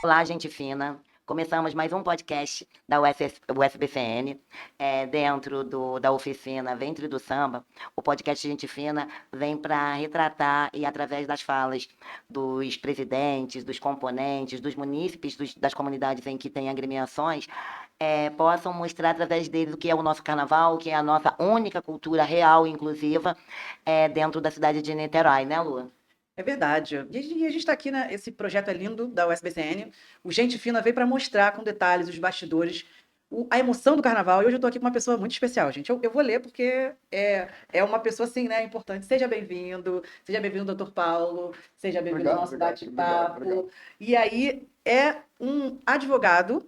Olá, gente fina. Começamos mais um podcast da UFBCN, dentro da oficina Ventre do Samba. O podcast Gente Fina vem para retratar e, através das falas dos presidentes, dos componentes, dos munícipes, das comunidades em que tem agremiações, possam mostrar através deles o que é o nosso carnaval, o que é a nossa única cultura real e inclusiva dentro da cidade de Niterói, né, Lu? É verdade. E a gente está aqui, né? Esse projeto é lindo da USBCN. O Gente Fina veio para mostrar com detalhes os bastidores, a emoção do carnaval. E hoje eu estou aqui com uma pessoa muito especial, gente. Eu vou ler porque é uma pessoa assim, né? Importante. Seja bem-vindo, doutor Paulo. Seja bem-vindo ao Obrigado, nosso obrigado, obrigado, obrigado. bate-papo. E aí é um advogado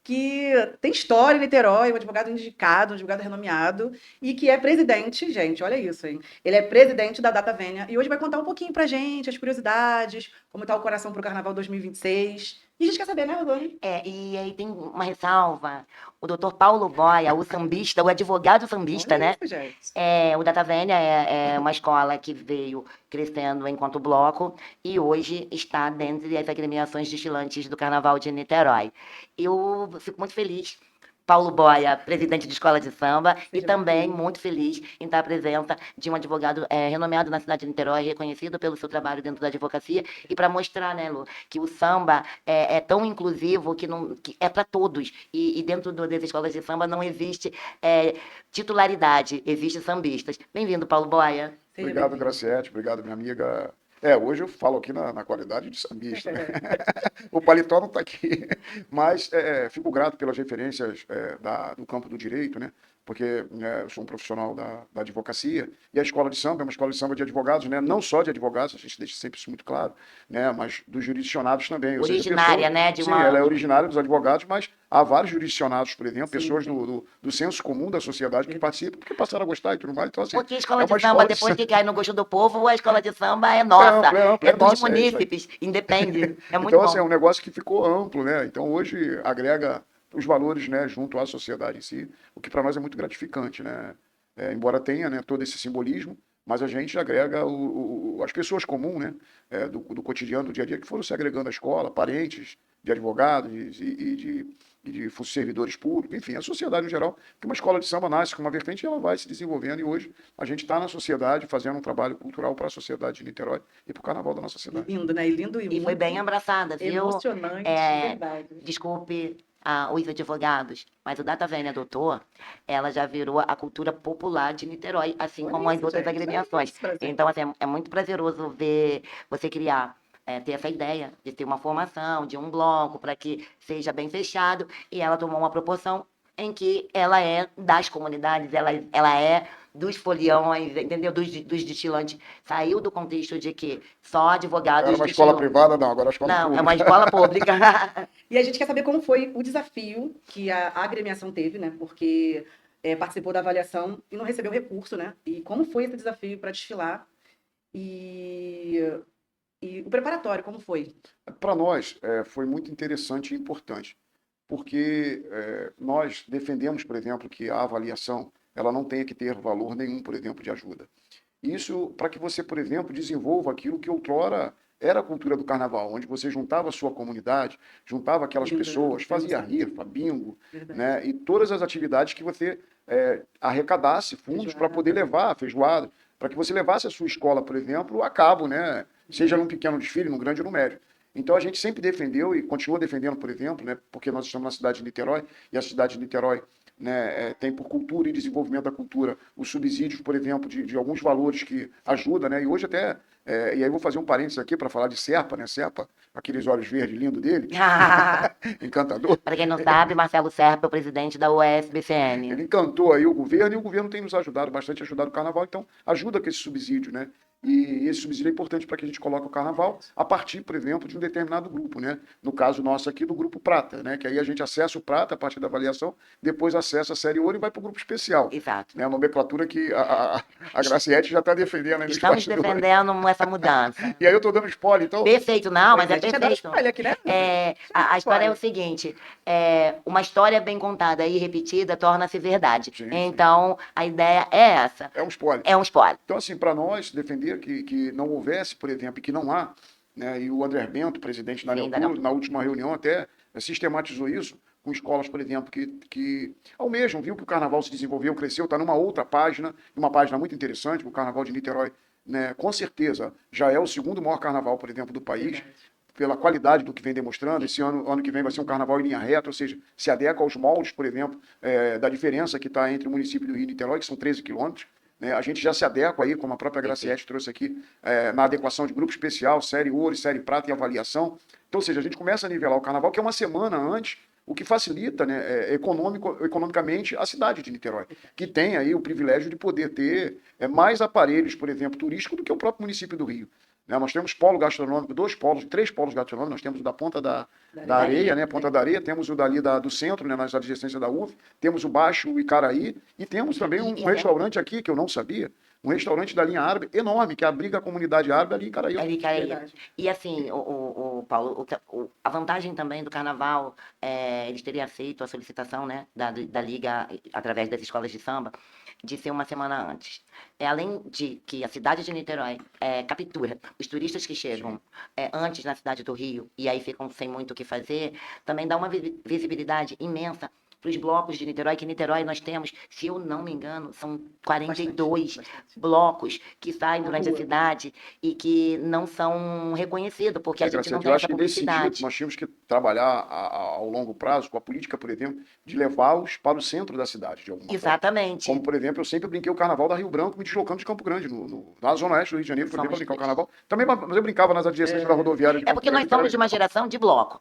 que tem história em Niterói, um advogado indicado, um advogado renomeado, e que é presidente, gente, olha isso, hein? Ele é presidente da Data Vênia, e hoje vai contar um pouquinho pra gente, as curiosidades, como tá o coração pro Carnaval 2026. E a gente quer saber, né, Rodolfo? E aí tem uma ressalva. O doutor Paulo Boia, o sambista, o advogado sambista, Olha né? isso, gente. O Data Vênia é uma escola que veio crescendo enquanto bloco e hoje está dentre as agremiações destilantes do Carnaval de Niterói. Eu fico muito feliz. Paulo Boia, presidente de escola de samba, e Seja também bem-vindo. muito feliz em estar à presença de um advogado renomeado na cidade de Niterói, reconhecido pelo seu trabalho dentro da advocacia, e para mostrar, né, Lu, que o samba é tão inclusivo que é para todos. E dentro das escolas de samba não existe titularidade, existe sambistas. Bem-vindo, Paulo Boia. Seja Obrigado, bem-vindo. Graciete. Obrigado, minha amiga. Hoje eu falo aqui na qualidade de sambista, né? O paletó não está aqui, mas fico grato pelas referências do campo do direito, né? Porque eu sou um profissional da advocacia e a escola de samba é uma escola de samba de advogados, né? Não só de advogados, a gente deixa sempre isso muito claro, né? Mas dos jurisdicionados também, ou seja, Originária, pessoas. né, de Sim, ela é uma... originária dos advogados, mas há vários jurisdicionados, por exemplo, Sim, pessoas sim. do senso comum da sociedade que Verdade. participam, porque passaram a gostar e tudo mais. Então, assim, Porque a escola é de uma samba, escola de depois samba. que cai no gosto do povo, a escola de samba é É nossa, amplo, é amplo, é é dos nossa, é isso aí. munícipes, independe. É muito Então, assim, é bom. um negócio que ficou amplo, né? Então, hoje agrega os valores, né, junto à sociedade em si, o que para nós é muito gratificante, né? Embora tenha, né, todo esse simbolismo, mas a gente agrega as pessoas comuns, né, do cotidiano, do dia a dia, que foram se agregando à escola, parentes de advogados e de servidores públicos, enfim, a sociedade no geral, que uma escola de samba nasce com uma vertente e ela vai se desenvolvendo, e hoje a gente está na sociedade fazendo um trabalho cultural para a sociedade de Niterói e para o carnaval da nossa cidade. Lindo, né? E lindo e E foi bem muito abraçada, viu? emocionante, de É, verdade. desculpe os advogados, mas o Data Vênia Doutor, ela já virou a cultura popular de Niterói, assim como Olha as isso, outras gente. Olha agremiações. isso, Brasil. Então, assim, é muito prazeroso ver você criar, ter essa ideia de ter uma formação, de um bloco, para que seja bem fechado, e ela tomou uma proporção em que ela é das comunidades, ela é dos foliões, entendeu? Dos destilantes. Saiu do contexto de que só Era advogados uma escola destilam. privada, não, agora é uma escola Não, é uma pública. escola pública. E a gente quer saber como foi o desafio que a agremiação teve, né? Porque participou da avaliação e não recebeu recurso, né? E como foi esse desafio para desfilar? E, e o preparatório, como foi? Para nós, foi muito interessante e importante, porque nós defendemos, por exemplo, que a avaliação ela não tenha que ter valor nenhum, por exemplo, de ajuda. Isso para que você, por exemplo, desenvolva aquilo que outrora era a cultura do carnaval, onde você juntava a sua comunidade, juntava aquelas Linda pessoas, fazia emoção. rifa, bingo, Verdade. né? E todas as atividades que você arrecadasse fundos para poder Feijoada. levar a feijoada, para que você levasse a sua escola, por exemplo, a cabo, né? Seja num pequeno desfile, num grande ou num médio. Então a gente sempre defendeu e continua defendendo, por exemplo, né, porque nós estamos na cidade de Niterói e a cidade de Niterói, né, tem por cultura e desenvolvimento da cultura os subsídios, por exemplo, de alguns valores que ajudam, né, e hoje até, e aí vou fazer um parênteses aqui para falar de Serpa, né, Serpa, aqueles olhos verdes lindos dele, encantador, Para quem não sabe, Marcelo Serpa é o presidente da ele UFBCN. encantou aí o governo e o governo tem nos ajudado bastante, ajudado o carnaval, então ajuda com esse subsídio, né? E esse subsídio é importante para que a gente coloque o carnaval a partir, por exemplo, de um determinado grupo, né? No caso nosso aqui, do grupo Prata, né? Que aí a gente acessa o Prata a partir da avaliação, depois acessa a série Ouro e vai para o grupo especial. Exato. Né? A nomenclatura que a Graciete já está defendendo aí nos Estamos bastidores. defendendo essa mudança. E aí eu estou dando spoiler, então. Perfeito, não, Pois mas é, é a gente adora perfeito. spoiler aqui, né? A história é o Spoiler. seguinte: uma história bem contada e repetida torna-se verdade. Sim, sim. Então, a ideia é essa. É um spoiler. É um spoiler. Então, assim, para nós defender que não houvesse, por exemplo, e que não há né? E o André Bento, presidente da Sim, da Neltur, Neltur. na última reunião até sistematizou isso com escolas, por exemplo, que almejam, viu que o carnaval se desenvolveu, cresceu, está numa outra página, uma página muito interessante, o Carnaval de Niterói, né, com certeza já é o segundo maior carnaval, por exemplo, do país, Verdade. pela qualidade do que vem demonstrando. Esse ano que vem vai ser um carnaval em linha reta, ou seja, se adequa aos moldes, por exemplo, da diferença que está entre o município do Rio e Niterói, que são 13 quilômetros. Né? A gente já se adequa aí, como a própria Graciete trouxe aqui, na adequação de grupo especial, série ouro, série prata e avaliação. Então, ou seja, a gente começa a nivelar o carnaval, que é uma semana antes, o que facilita, né, economicamente a cidade de Niterói, que tem aí o privilégio de poder ter mais aparelhos, por exemplo, turísticos do que o próprio município do Rio. Né? Nós temos polo gastronômico, 3 polos gastronômicos, nós temos o da Ponta da Areia, né? Ponta da Areia, temos o dali do centro, né, nas adjacências da UF, temos o Baixo Icaraí, e temos também um restaurante aqui, que eu não sabia, um restaurante da linha árabe enorme, que abriga a comunidade árabe ali em Icaraí. Ali, cara, Verdade. e assim, o Paulo, a vantagem também do carnaval, eles terem aceito a solicitação, né, da Liga, através das escolas de samba, de ser uma semana antes. Além de que a cidade de Niterói captura os turistas que chegam antes na cidade do Rio e aí ficam sem muito o que fazer, também dá uma visibilidade imensa para os blocos de Niterói, que em Niterói nós temos, se eu não me engano, são 42 Bastante. blocos que saem durante a rua. cidade e que não são reconhecidos, porque a gente não Graciete, tem eu essa acho que nesse sentido publicidade. nós tínhamos que trabalhar ao longo prazo com a política, por exemplo, de levá-los para o centro da cidade, de alguma forma. Exatamente. Como, por exemplo, eu sempre brinquei o carnaval da Rio Branco, me deslocando de Campo Grande, na Zona Oeste do Rio de Janeiro, por exemplo, Somos para brincar o dois. carnaval. Também, mas eu brincava nas adjacências da rodoviária de É Campo porque nós Grande. somos de uma geração de bloco,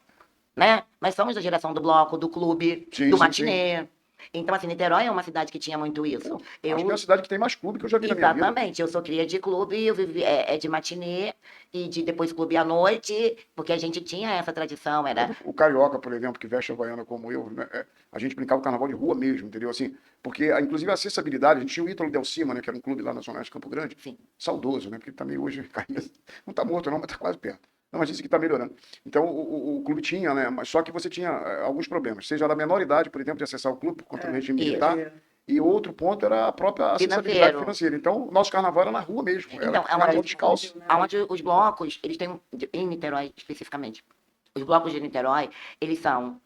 né? Nós somos da geração do bloco, do clube, Sim, do sim, matinê. Então, assim, Niterói é uma cidade que tinha muito isso. Acho que é a Eu, cidade que tem mais clube que eu já vi na minha vida. exatamente, eu sou cria de clube, eu vivi de matinê e de depois clube à noite, porque a gente tinha essa tradição, era O carioca, por exemplo, que veste a havaiana como eu, né, a gente brincava o carnaval de rua mesmo, entendeu? Assim, porque, inclusive, a acessibilidade, a gente tinha o Ítalo Del Cima, né, que era um clube lá na Zona Oeste de Campo Grande, assim, saudoso, né, porque ele também hoje caído. Não está morto não, mas está quase perto. Não, mas disse que está melhorando. Então, o clube tinha, né, mas só que você tinha alguns problemas, seja da menor idade, por exemplo, de acessar o clube por conta do regime isso. militar, e outro ponto era a própria acessibilidade Financeiro. financeira. Então, o nosso carnaval era na rua mesmo, era Então, é uma carnaval descalço. Onde os blocos, eles têm, em Niterói especificamente, os blocos de Niterói, eles são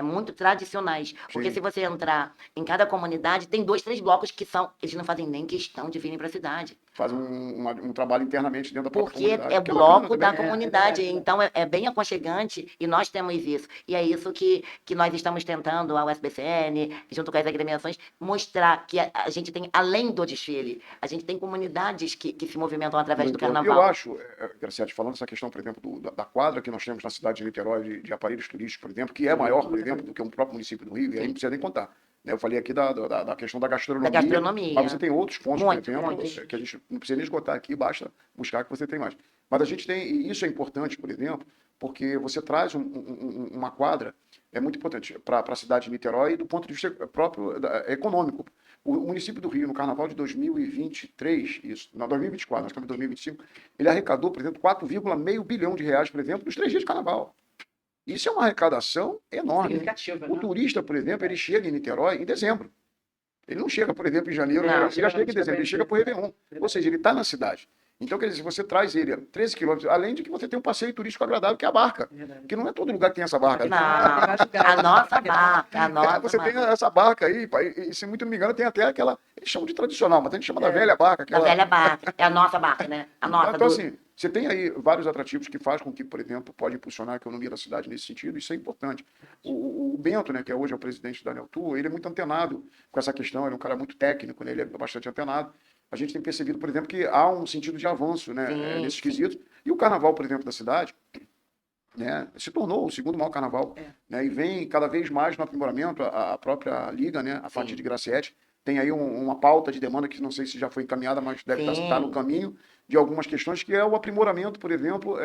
muito tradicionais. Porque Sim. se você entrar em cada comunidade, tem 2, 3 blocos que são, eles não fazem nem questão de virem para a cidade. Faz um trabalho internamente dentro da própria Porque comunidade. é que bacana bloco da também. comunidade, verdade. então é bem aconchegante e nós temos isso. E é isso que nós estamos tentando, a USBCN, junto com as agremiações, mostrar que a gente tem, além do desfile, a gente tem comunidades que se movimentam através do Eu carnaval. acho, Graciete, falando essa questão, por exemplo, da quadra que nós temos na cidade de Niterói, de aparelhos turísticos, por exemplo, que é maior, por exemplo, do que o próprio município do Rio, e aí não precisa nem contar. Né? Eu falei aqui da questão da gastronomia, Da gastronomia. mas você tem outros pontos, Muito, por exemplo, muito. que a gente não precisa nem esgotar aqui, basta buscar que você tem mais. Mas a gente tem, e isso é importante, por exemplo, porque você traz uma quadra, é muito importante para a cidade de Niterói, do ponto de vista próprio econômico. O município do Rio, no carnaval de 2023, isso, não, 2024, nós estamos em 2025, ele arrecadou, por exemplo, 4,5 bilhão de reais, por exemplo, nos 3 dias de carnaval. Isso é uma arrecadação enorme. Significativa, O né? turista, por exemplo, ele chega em Niterói em dezembro. Ele não chega, por exemplo, em janeiro, Não, ele já chega em dezembro, ele chega para o Réveillon. Ou seja, ele está na cidade. Então, quer dizer, se você traz ele a 13 quilômetros, além de que você tem um passeio turístico agradável, que é a barca. Verdade. Porque não é todo lugar que tem essa barca. Não, Embaixo do gás. a nossa barca, a nossa Você tem barca. essa barca aí, e se muito não me engano, tem até aquela. Eles chamam de tradicional, mas a gente chama da velha barca. Da velha barca. É a nossa barca, né? A nossa. Então, assim, você tem aí vários atrativos que faz com que, por exemplo, pode impulsionar a economia da cidade nesse sentido, isso é importante. O Bento, né, que hoje é o presidente da Neltur, ele é muito antenado com essa questão, ele é um cara muito técnico, né, ele é bastante antenado. A gente tem percebido, por exemplo, que há um sentido de avanço, né, Sim, nesses sim. quesitos. E o carnaval, por exemplo, da cidade, né, se tornou o segundo maior carnaval, né, e vem cada vez mais no aprimoramento, a própria Liga, né, a partir de Graciete, tem aí uma pauta de demanda que não sei se já foi encaminhada, mas deve Sim. estar no caminho de algumas questões, que é o aprimoramento, por exemplo,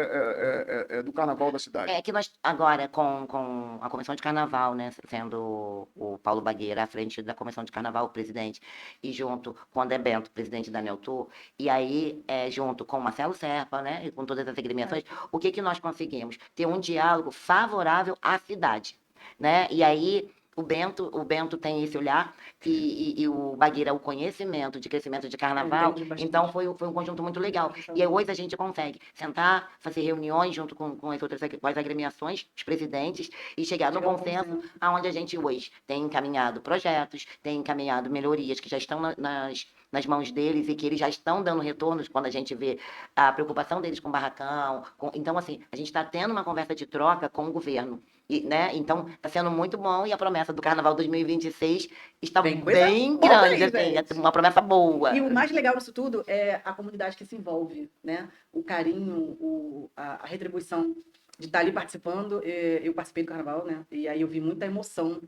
do carnaval da cidade. É que nós, agora, com a comissão de carnaval, né, sendo o Paulo Bagueira à frente da comissão de carnaval, o presidente, e junto com o André Bento, presidente da Neltur, e aí, junto com o Marcelo Serpa, né, e com todas as agremiações, o que nós conseguimos? Ter um diálogo favorável à cidade, né, e aí O Bento tem esse olhar e o Bagueira o conhecimento de crescimento de carnaval. Entende bastante. Então foi um conjunto muito legal. E aí, hoje a gente consegue sentar, fazer reuniões junto com as outras com as agremiações, os presidentes, e chegar no Chegar ao consenso, consenso. aonde a gente hoje tem encaminhado projetos, tem encaminhado melhorias que já estão nas mãos deles e que eles já estão dando retornos quando a gente vê a preocupação deles com o barracão. Então, assim, a gente está tendo uma conversa de troca com o governo. E, né? Então, está sendo muito bom e a promessa do Carnaval 2026 está Tem coisa bem boa grande, aí, assim, gente. é uma promessa boa. E o mais legal disso tudo é a comunidade que se envolve, né? O carinho, a retribuição de estar ali participando. Eu participei do carnaval, né? E aí eu vi muita emoção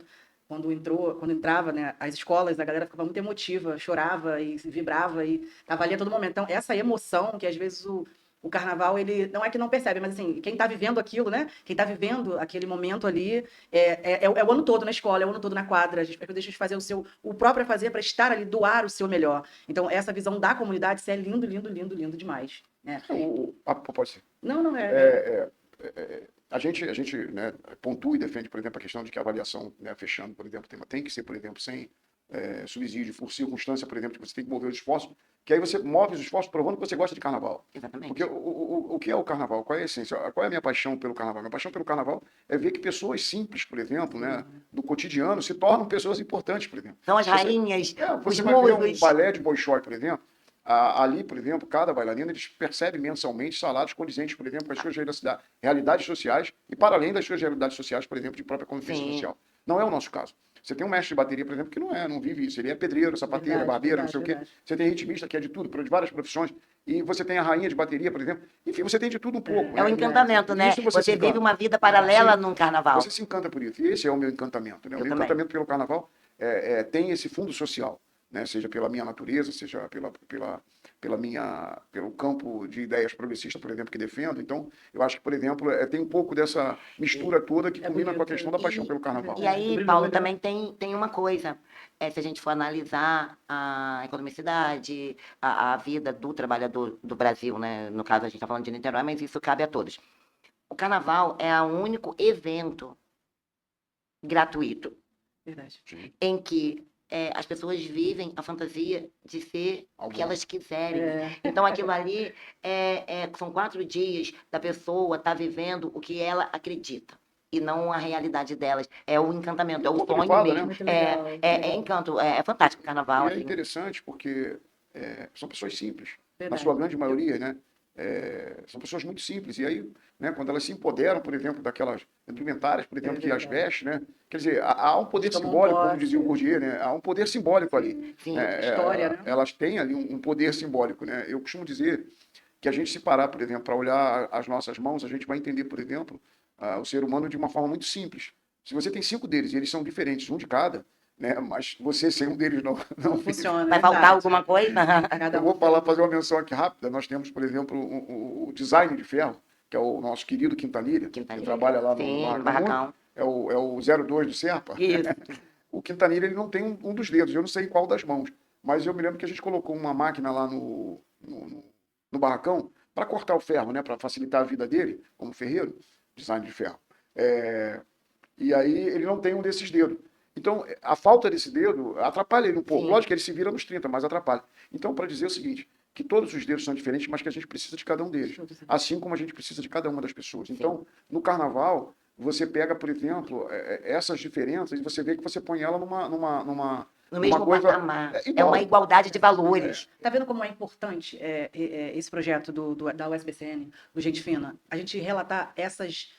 quando entrava, né? As escolas, a galera ficava muito emotiva, chorava e vibrava e estava ali a todo momento. Então, essa emoção que às vezes o carnaval, ele não é que não percebe, mas assim, quem está vivendo aquilo, né? Quem está vivendo aquele momento ali, é o ano todo na escola, é o ano todo na quadra. A gente deixa de fazer o próprio a fazer para estar ali, doar o seu melhor. Então, essa visão da comunidade, isso é lindo, lindo, lindo, lindo demais. Né? Pode ser. Não, A gente né, pontua e defende, por exemplo, a questão de que a avaliação, né, fechando, por exemplo, o tema tem que ser, por exemplo, sem subsídio, por circunstância, por exemplo, que você tem que mover os esforços, que aí você move os esforços provando que você gosta de carnaval. Exatamente. Porque o que é o carnaval? Qual é a essência? Qual é a minha paixão pelo carnaval? Minha paixão pelo carnaval é ver que pessoas simples, por exemplo, né, do cotidiano, se tornam pessoas importantes, por exemplo. São as rainhas, os Você vai ver um musos. balé de Bolshoi, por exemplo, ali, por exemplo, cada bailarina, eles percebem mensalmente salários condizentes, por exemplo, com as suas realidades sociais e para além das suas realidades sociais, por exemplo, de própria convivência Sim. social. Não é o nosso caso. Você tem um mestre de bateria, por exemplo, que não vive isso. Ele é pedreiro, sapateiro, Verdade, barbeiro, não verdade, sei o quê. verdade. Você tem ritmista, que é de tudo, de várias profissões. E você tem a rainha de bateria, por exemplo. Enfim, você tem de tudo um pouco. É um né? encantamento, E né? isso Você se vive encanta. uma vida paralela Sim. num carnaval. Você se encanta por isso. E esse é o meu encantamento. Né? O Eu meu também. encantamento pelo carnaval tem esse fundo social. Né? Seja pela minha natureza, seja pelo campo de ideias progressistas, por exemplo, que defendo. Então, eu acho que, por exemplo, tem um pouco dessa mistura toda que combina com a questão da paixão pelo carnaval. E aí, Paulo, também tem uma coisa. Se a gente for analisar a economicidade, a vida do trabalhador do Brasil, né? No caso, a gente está falando de Niterói, mas isso cabe a todos. O carnaval é o único evento gratuito Verdade. em que as pessoas vivem a fantasia de ser o que elas quiserem. Então, aquilo ali são 4 dias da pessoa estar vivendo o que ela acredita. E não a realidade delas. É o encantamento, é o sonho fada, mesmo. né? Muito legal. É encanto, é fantástico o carnaval. E é assim. interessante porque são pessoas simples. Na Verdade. sua grande maioria, né? São pessoas muito simples. E aí, né, quando elas se empoderam, por exemplo, daquelas indumentárias, por exemplo, que as verdade. vestem, né? Quer dizer, há um poder Tomam simbólico, como posse. dizia o Bourdieu, né? Há um poder simbólico ali. Sim. História, né? Elas têm ali um poder simbólico, né? Eu costumo dizer que a gente se parar, por exemplo, para olhar as nossas mãos, a gente vai entender, por exemplo, o ser humano de uma forma muito simples. Se você tem 5 deles e eles são diferentes, um de cada, né? Mas você sem um deles não Funciona. Vai faltar verdade. alguma coisa? Cada Eu um. vou fazer uma menção aqui rápida. Nós temos, por exemplo, o design de ferro, que é o nosso querido Quintanilha, que trabalha lá no Sim, no Barracão. barracão. É o 02 do Serpa. Isso. O Quintanilha, ele não tem um dos dedos, eu não sei qual das mãos. Mas eu me lembro que a gente colocou uma máquina lá no barracão para cortar o ferro, né? Para facilitar a vida dele, como ferreiro, design de ferro. E aí ele não tem um desses dedos. Então, a falta desse dedo atrapalha ele um pouco. Sim. Lógico que ele se vira nos 30, mas atrapalha. Então, para dizer o seguinte, que todos os dedos são diferentes, mas que a gente precisa de cada um deles. Assim como a gente precisa de cada uma das pessoas. Então, no carnaval, você pega, por exemplo, essas diferenças e você vê que você põe ela No mesmo coisa patamar. É igual. uma igualdade de valores. Tá vendo como é importante esse projeto da USBCN, do Gente Fina? A gente relatar essas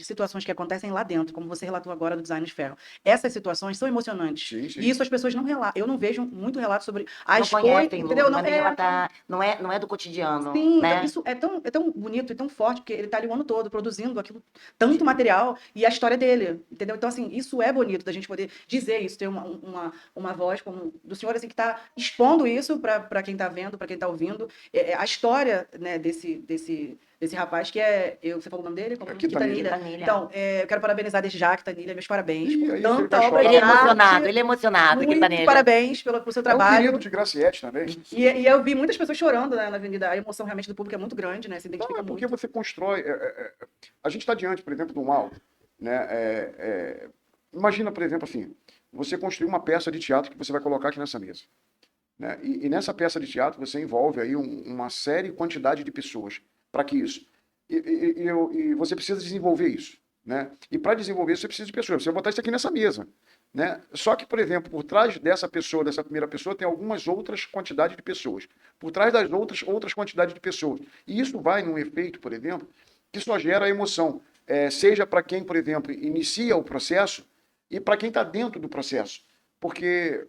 situações que acontecem lá dentro, como você relatou agora do design de ferro. Essas situações são emocionantes. Sim, sim. E isso as pessoas não relatam. Eu não vejo muito relato sobre Não as coisas, conhecem, entendeu? não é não é do cotidiano. Sim, né? então isso é tão bonito e tão forte, porque ele tá ali o ano todo produzindo aquilo, tanto material, e a história dele, entendeu? Então, assim, isso é bonito da gente poder dizer isso, ter uma voz como do senhor, assim, que tá expondo isso para quem tá vendo, para quem tá ouvindo. A história, né, desse rapaz que você falou o nome dele? Quintanilha. Quintanilha. Então, eu quero parabenizar desde já, Quintanilha, meus parabéns E por aí, tanta ele obra vai de chorar. Ele é emocionado, Muito Quintanilha. parabéns pelo seu É o trabalho. querido de Graciete também. E eu vi muitas pessoas chorando, né, na avenida. A emoção realmente do público é muito grande, né? Se Não, identifica é porque muito. você constrói. A gente está diante, por exemplo, de um algo, né? imagina, por exemplo, assim, você construir uma peça de teatro que você vai colocar aqui nessa mesa, né? E nessa peça de teatro você envolve aí uma série, quantidade de pessoas para que isso. E você precisa desenvolver isso, né? E para desenvolver isso você precisa de pessoas. Você vai botar isso aqui nessa mesa, né? Só que, por exemplo, por trás dessa pessoa, dessa primeira pessoa, tem algumas outras quantidades de pessoas. Por trás das outras quantidades de pessoas. E isso vai num efeito, por exemplo, que só gera emoção. Seja para quem, por exemplo, inicia o processo e para quem está dentro do processo. Porque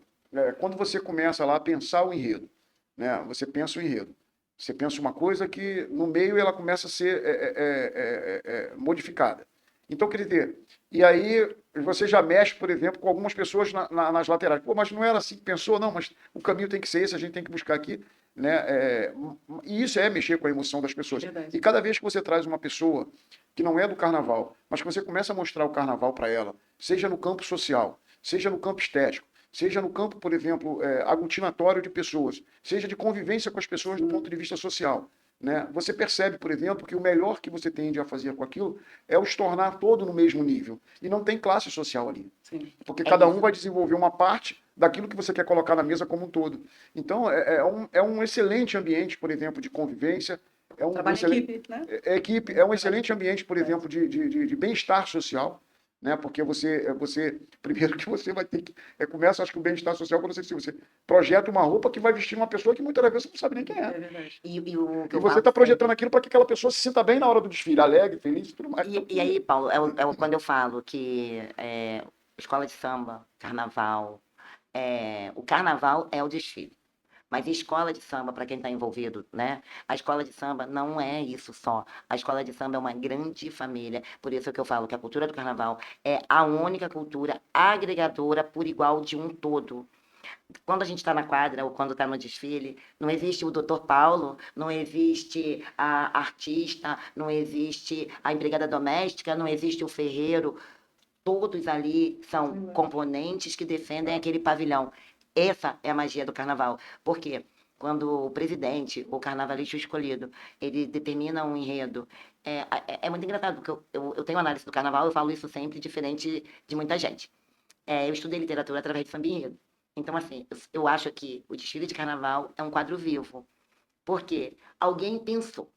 quando você começa lá a pensar o enredo, né? Você pensa o enredo. Você pensa uma coisa que no meio ela começa a ser modificada. Então, quer dizer, e aí você já mexe, por exemplo, com algumas pessoas nas laterais. Pô, mas não era assim que pensou? Não, mas o caminho tem que ser esse, a gente tem que buscar aqui. Né? E isso é mexer com a emoção das pessoas. Verdade. E cada vez que você traz uma pessoa que não é do carnaval, mas que você começa a mostrar o carnaval para ela, seja no campo social, seja no campo estético, seja no campo, por exemplo, aglutinatório de pessoas, seja de convivência com as pessoas do ponto de vista social. Né? Você percebe, por exemplo, que o melhor que você tende a fazer com aquilo é os tornar todo no mesmo nível. E não tem classe social ali. Sim. Porque É cada um isso. vai desenvolver uma parte daquilo que você quer colocar na mesa como um todo. Então, é um excelente ambiente, por exemplo, de convivência. É um Trabalho em excelente, equipe, né? equipe, é um excelente ambiente, por exemplo, de bem-estar social. Né? Porque primeiro que você vai ter que. Começa, acho que o bem-estar social quando você projeta uma roupa que vai vestir uma pessoa que muitas vezes você não sabe nem quem É é. verdade. E o que E eu você falo está projetando sempre. aquilo para que aquela pessoa se sinta bem na hora do desfile, alegre, feliz e tudo mais. E aí, Paulo, quando eu falo que escola de samba, carnaval, o carnaval é o desfile. Mas escola de samba, para quem está envolvido, né? A escola de samba não é isso só. A escola de samba é uma grande família. Por isso que eu falo que a cultura do carnaval é a única cultura agregadora por igual de um todo. Quando a gente está na quadra ou quando está no desfile, não existe o doutor Paulo, não existe a artista, não existe a empregada doméstica, não existe o ferreiro. Todos ali são componentes que defendem aquele pavilhão. Essa é a magia do carnaval. Por quê? Quando o presidente, o carnavalista escolhido, ele determina um enredo, é muito engraçado, porque eu tenho análise do carnaval, eu falo isso sempre diferente de muita gente. Eu estudei literatura através de samba enredo. Então, assim, eu acho que o desfile de carnaval é um quadro vivo. Porque alguém pensou.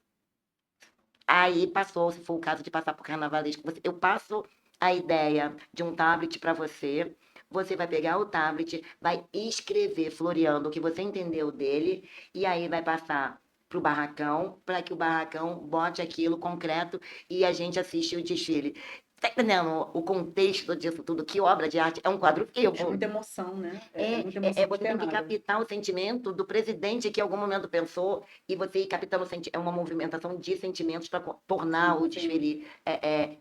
Aí passou, se for o caso de passar por carnavalesco, eu passo a ideia de um tablet para você. Você vai pegar o tablet, vai escrever, floreando o que você entendeu dele, e aí vai passar para o barracão, para que o barracão bote aquilo concreto e a gente assiste o desfile. Tá entendendo o contexto disso tudo? Que obra de arte? É um quadro É vivo. muita emoção, né? É muita emoção Você tem que externada. captar o sentimento do presidente que em algum momento pensou e você ir captando é uma movimentação de sentimentos para tornar Sim, o desfile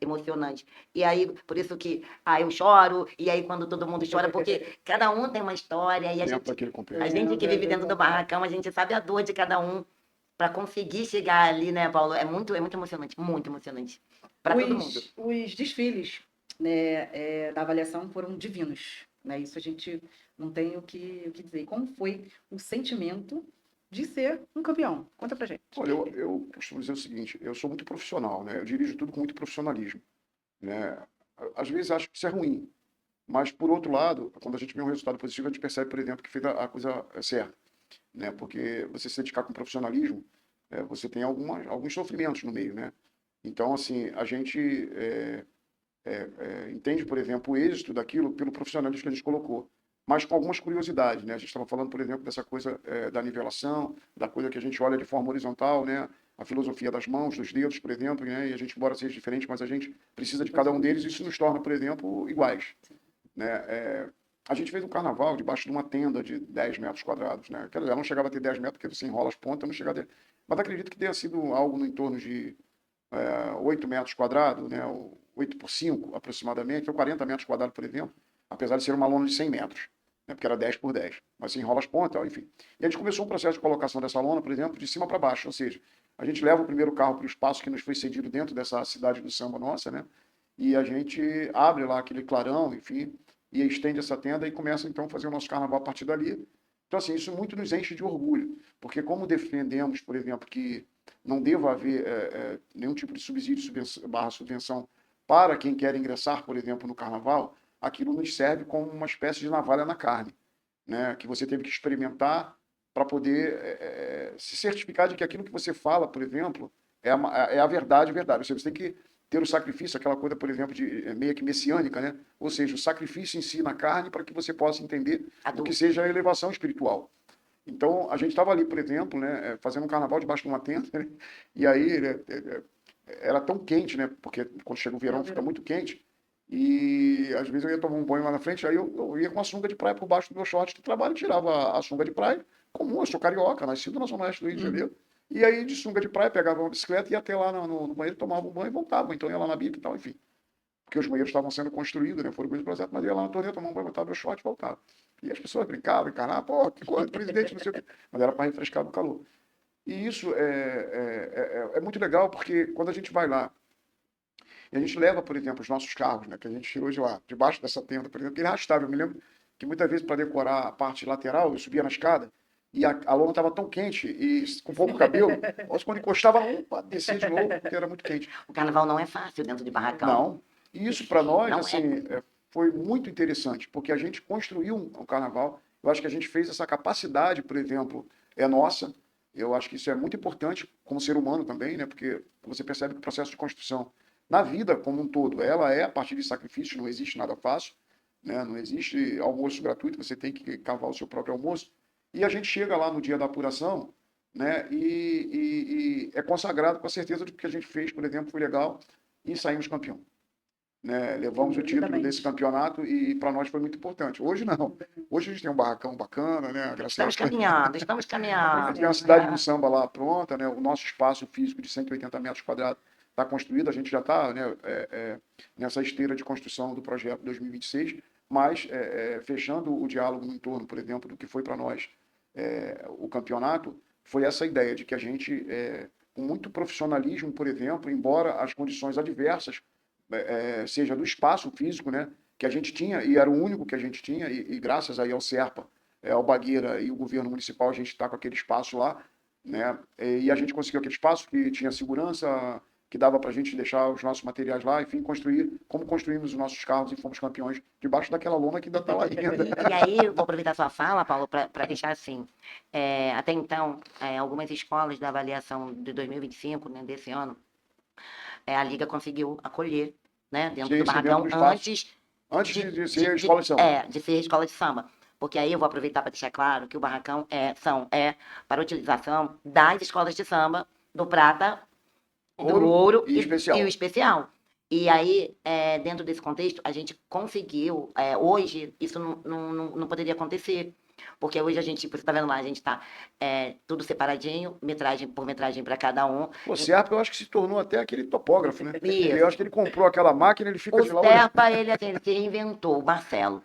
emocionante. E aí, por isso que eu choro, e aí quando todo mundo chora, porque cada um tem uma história e Dentro daquele a complexo. gente que É vive dentro do verdade. barracão, a gente sabe a dor de cada um para conseguir chegar ali, né, Paulo? É muito muito emocionante para todo mundo. Os desfiles, né, da avaliação foram divinos, né? Isso a gente não tem o que dizer. E como foi o sentimento de ser um campeão? Conta pra gente. Olha, eu costumo dizer o seguinte, eu sou muito profissional, né? Eu dirijo tudo com muito profissionalismo, né? Às vezes acho que isso é ruim, mas por outro lado, quando a gente vê um resultado positivo, a gente percebe, por exemplo, que fez a coisa certa, né? Porque você se dedicar com profissionalismo, você tem alguns sofrimentos no meio, né? Então, assim, a gente entende, por exemplo, o êxito daquilo pelo profissionalismo que a gente colocou, mas com algumas curiosidades, né? A gente estava falando, por exemplo, dessa coisa da nivelação, da coisa que a gente olha de forma horizontal, né? A filosofia das mãos, dos dedos, por exemplo, né? E a gente, embora seja diferente, mas a gente precisa de cada um deles e isso nos torna, por exemplo, iguais, né? A gente fez um carnaval debaixo de uma tenda de 10 metros quadrados, né? Quer dizer, ela não chegava a ter 10 metros, porque você enrola as pontas, não chegava a ter... Mas acredito que tenha sido algo no entorno de 8 metros quadrados, né? 8 por 5 aproximadamente, ou 40 metros quadrados, por exemplo, apesar de ser uma lona de 100 metros, né? Porque era 10 por 10. Mas você enrola as pontas, enfim. E a gente começou um processo de colocação dessa lona, por exemplo, de cima para baixo, ou seja, a gente leva o primeiro carro para o espaço que nos foi cedido dentro dessa cidade do samba nossa, né? E a gente abre lá aquele clarão, enfim, e estende essa tenda e começa então a fazer o nosso carnaval a partir dali. Então, assim, isso muito nos enche de orgulho, porque como defendemos, por exemplo, que não deva haver nenhum tipo de subsídio, subvenção para quem quer ingressar, por exemplo, no carnaval, aquilo nos serve como uma espécie de navalha na carne, né? Que você teve que experimentar para poder se certificar de que aquilo que você fala, por exemplo, é a verdade, verdade. Ou seja, você tem que ter o sacrifício, aquela coisa, por exemplo, de meio que messiânica, né? Ou seja, o sacrifício em si na carne para que você possa entender o que seja a elevação espiritual. Então, a gente estava ali, por exemplo, né, fazendo um carnaval debaixo de uma tenda, né? E aí era tão quente, né? Porque quando chega o verão fica muito quente. E às vezes eu ia tomar um banho lá na frente, aí eu ia com a sunga de praia por baixo do meu short do trabalho, tirava a sunga de praia, comum, eu sou carioca, nascido na Zona Oeste do Rio de Janeiro. E aí, de sunga de praia, pegava uma bicicleta, ia até lá no banheiro, tomava um banho e voltava. Então ia lá na bica e tal, enfim. Porque os banheiros estavam sendo construídos, né? Foram coisas do projeto, mas ia lá na torneira, tomava um banho, botava meu short e voltava. E as pessoas brincavam, encaravam, pô, que coisa, presidente, não sei o quê. Mas era para refrescar do calor. E isso é muito legal, porque quando a gente vai lá, e a gente leva, por exemplo, os nossos carros, né? Que a gente tirou de lá, debaixo dessa tenda, por exemplo, que ele arrastava. Eu me lembro que muitas vezes, para decorar a parte lateral, eu subia na escada, e a lona estava tão quente, e com pouco cabelo, quando encostava, opa, descia de novo, porque era muito quente. O carnaval não é fácil dentro de barracão. Não. E isso para nós, Não assim, foi muito interessante, porque a gente construiu um carnaval. Eu acho que a gente fez essa capacidade, por exemplo, é nossa. Eu acho que isso é muito importante como ser humano também, né? Porque você percebe que o processo de construção na vida como um todo, ela é a partir de sacrifício, não existe nada fácil, né? Não existe almoço gratuito, você tem que cavar o seu próprio almoço. E a gente chega lá no dia da apuração, né? E é consagrado com a certeza de que o que a gente fez, por exemplo, foi legal e saímos campeão. Né? Levamos o título desse campeonato e para nós foi muito importante. Hoje não. Hoje a gente tem um barracão bacana, né? Estamos caminhando, estamos A caminhando. gente tem uma cidade do samba lá pronta, né? O nosso espaço físico de 180 metros quadrados está construído, a gente já está, né, nessa esteira de construção do projeto 2026, mas fechando o diálogo no entorno, por exemplo, do que foi para nós o campeonato, foi essa ideia de que a gente, com muito profissionalismo, por exemplo, embora as condições adversas, seja do espaço físico, né, que a gente tinha, e era o único que a gente tinha, e graças aí ao Serpa, ao Bagueira e o governo municipal, a gente está com aquele espaço lá, né, e a gente conseguiu aquele espaço que tinha segurança, que dava para a gente deixar os nossos materiais lá, enfim, construir, como construímos os nossos carros e fomos campeões debaixo daquela lona que ainda está lá ainda. E aí, eu vou aproveitar sua fala, Paulo, para deixar assim. Até então, algumas escolas da avaliação de 2025, né, desse ano, a Liga conseguiu acolher, né, dentro Sim, do sim, barracão, dentro do espaço. Antes de ser escola de samba. De ser escola de samba. Porque aí eu vou aproveitar para deixar claro que o barracão é para utilização das escolas de samba, do Prata, do Ouro e especial. e o Especial. E aí, dentro desse contexto, a gente conseguiu, hoje, isso não poderia acontecer. Porque hoje a gente, você está vendo lá, a gente está tudo separadinho, metragem por metragem para cada um. O Serpa, eu acho que se tornou até aquele topógrafo, né? Isso. Eu acho que ele comprou aquela máquina, ele fica O de lá olhando. Serpa, ele se reinventou, o Marcelo.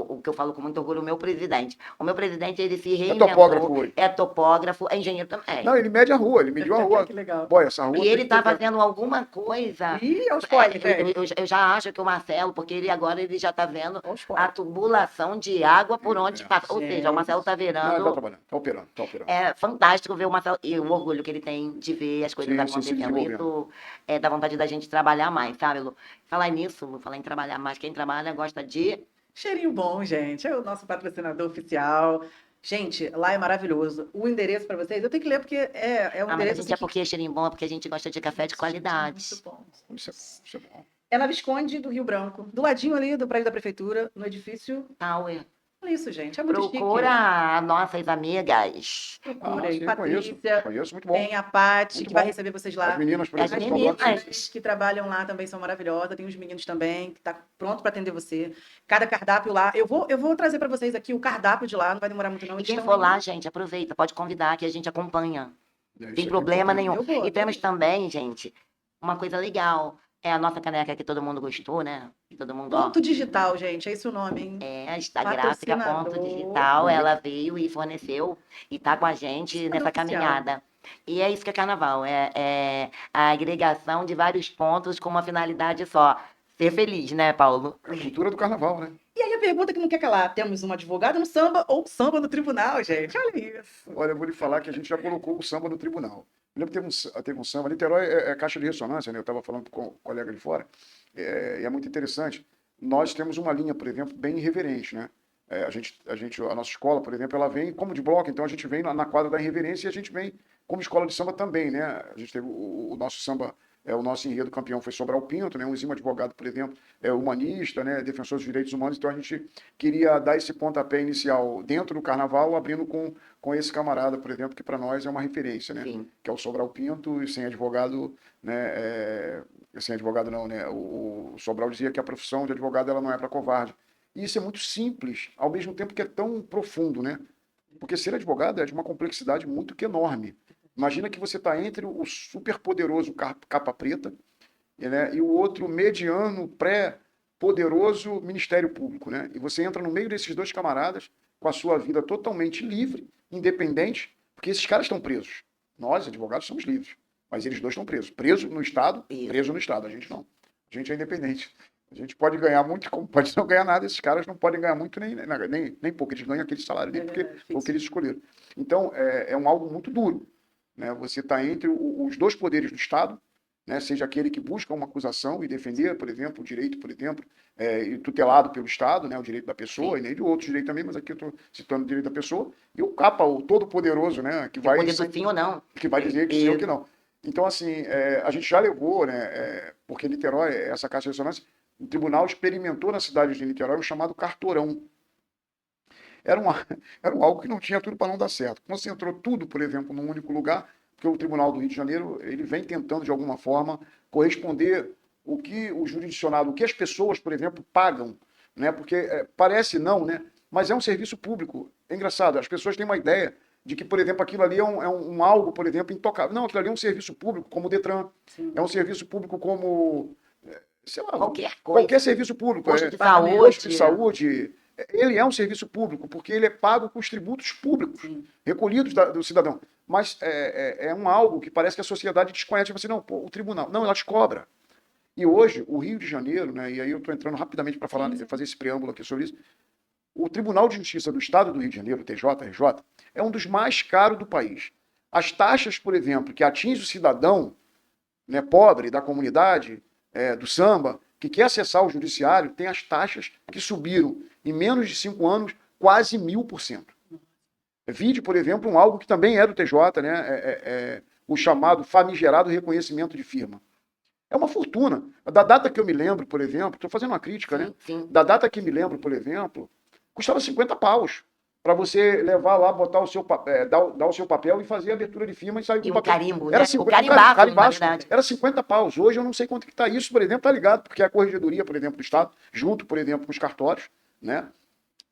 O que eu falo com muito orgulho, o meu presidente. O meu presidente, ele se reinventou. topógrafo hoje. É topógrafo, é engenheiro também. Não, ele mede a rua, ele mediu a rua. Que legal. Boy, essa rua E ele tem que está ter- fazendo alguma coisa. Ih, é o spoiler, gente. Eu já acho que o Marcelo, porque ele agora ele já está vendo Olha o spoiler. a tubulação de água por onde passa. Ou seja, o Marcelo está Não, ele tá virando. trabalhando, tá operando, tá operando. É fantástico ver o Marcelo e o orgulho que ele tem de ver as coisas Sim, sim, acontecendo. se desenvolvendo. Isso dá vontade da gente trabalhar mais, sabe, Lu? Falar nisso, Lu, falar em trabalhar mais. Quem trabalha gosta de. Cheirinho bom, gente. É o nosso patrocinador oficial. Gente, lá é maravilhoso. O endereço para vocês, eu tenho que ler porque é um Mas a endereço gente é assim, porque é cheirinho bom, é porque a gente gosta de café de qualidade. muito bom. Isso é bom. É na Visconde do Rio Branco, do ladinho ali do prédio da prefeitura, no edifício. Tower. Olha isso, gente. É muito Procura nossas amigas. chique. Procurem. sim, Patrícia, conheço, muito bom. tem a Paty, Muito que vai bom. receber vocês lá. As meninas, por As exemplo, meninas. falou que- As que trabalham lá também são maravilhosas. Tem os meninos também, que tá pronto para atender você. Cada cardápio lá. Eu vou trazer para vocês aqui o cardápio de lá, não vai demorar muito, não. E Eles quem estão for aí. lá, gente, aproveita, pode convidar que a gente acompanha. Isso Tem aqui problema é nenhum. Eu vou. E temos também, gente, uma coisa legal. É a nossa caneca que todo mundo gostou, né? Que todo mundo, ó. Ponto digital, gente. É esse o nome, hein? A gráfica ponto Patrocinador. digital, ela veio e forneceu e tá com a gente nessa Oficial. caminhada. E é isso que é carnaval, é a agregação de vários pontos com uma finalidade só. Ser feliz, né, Paulo? a cultura do carnaval, né? E aí a pergunta que não quer calar: temos um advogado no samba ou samba no tribunal, gente? Olha isso. Olha, eu vou lhe falar que a gente já colocou o samba no tribunal. Eu lembro que teve um samba, Niterói é caixa de ressonância, né? Eu estava falando com um colega de fora, e é muito interessante. nós temos uma linha, por exemplo, bem irreverente, né? A nossa escola, por exemplo, ela vem como de bloco, então a gente vem na quadra da irreverência e a gente vem como escola de samba também, né? A gente teve o nosso samba, o nosso enredo campeão foi Sobral Pinto, né? Um exímio advogado, por exemplo, humanista, né? Defensor dos direitos humanos, então a gente queria dar esse pontapé inicial dentro do carnaval, abrindo com esse camarada, por exemplo, que para nós é uma referência, né? Sim. Que é o Sobral Pinto, e sem advogado, né? Sem advogado não, né? O Sobral dizia que a profissão de advogado ela não é para covarde. E isso é muito simples, ao mesmo tempo que é tão profundo, né? Porque ser advogado é de uma complexidade muito que enorme. Imagina que você está entre o superpoderoso capa preta, né, e o outro mediano, pré-poderoso Ministério Público, né? E você entra no meio desses dois camaradas com a sua vida totalmente livre, independente, porque esses caras estão presos. Nós, advogados, somos livres, mas eles dois estão presos. Preso no Estado, preso no Estado. A gente não. A gente é independente. A gente pode ganhar muito, como pode não ganhar nada. Esses caras não podem ganhar muito nem pouco. Eles ganham aquele salário nem porque foi o que eles escolheram. Então, é algo muito duro, né? Você está entre os dois poderes do Estado, né? Seja aquele que busca uma acusação e defender, por exemplo, o direito, por exemplo, tutelado pelo Estado, né? O direito da pessoa, Sim. e nem de outros direitos também, mas aqui eu estou citando o direito da pessoa, e o capa, o todo-poderoso, né? Que vai, Poder do sim ou não. que vai dizer que sim ou que não. Então, assim, a gente já levou, né? Porque Niterói, essa caixa de ressonância, o tribunal experimentou na cidade de Niterói o chamado cartorão. Era, uma, era algo que não tinha tudo para não dar certo. Concentrou tudo, por exemplo, num único lugar, porque o Tribunal do Rio de Janeiro ele vem tentando, de alguma forma, corresponder o que o jurisdicionado, o que as pessoas, por exemplo, pagam. Né? Porque parece não, né? Mas é um serviço público. É engraçado, as pessoas têm uma ideia de que, por exemplo, aquilo ali é um algo, por exemplo, intocável. Não, aquilo ali é um serviço público, como o Detran. Sim. É um serviço público como, sei lá, Qualquer coisa. qualquer serviço público. Posto de Posto de saúde. saúde. Ele é um serviço público, porque ele é pago com os tributos públicos, recolhidos do cidadão. Mas é algo que parece que a sociedade desconhece. Tipo assim, não, pô, o tribunal. Não, ela te cobra. E hoje, o Rio de Janeiro, né, e aí eu estou entrando rapidamente para fazer esse preâmbulo aqui sobre isso, o Tribunal de Justiça do Estado do Rio de Janeiro, o TJRJ, é um dos mais caros do país. As taxas, por exemplo, que atingem o cidadão, né, pobre da comunidade, do samba, que quer acessar o judiciário, tem as taxas que subiram em menos de 5 anos quase 1000%. Vide, por exemplo, algo que também é do TJ, né, o chamado famigerado reconhecimento de firma. É uma fortuna. Da data que eu me lembro, por exemplo, estou fazendo uma crítica, né? Sim. Da data que me lembro, por exemplo, custava 50 paus para você levar lá, botar o seu dar o seu papel e fazer a abertura de firma e sair com E o um papel. carimbo, Era né? 50, O carimbaço, carimbaço, na verdade. era 50 paus. Hoje eu não sei quanto que está isso, por exemplo, tá ligado, porque a corregedoria, por exemplo, do Estado, junto, por exemplo, com os cartórios, né?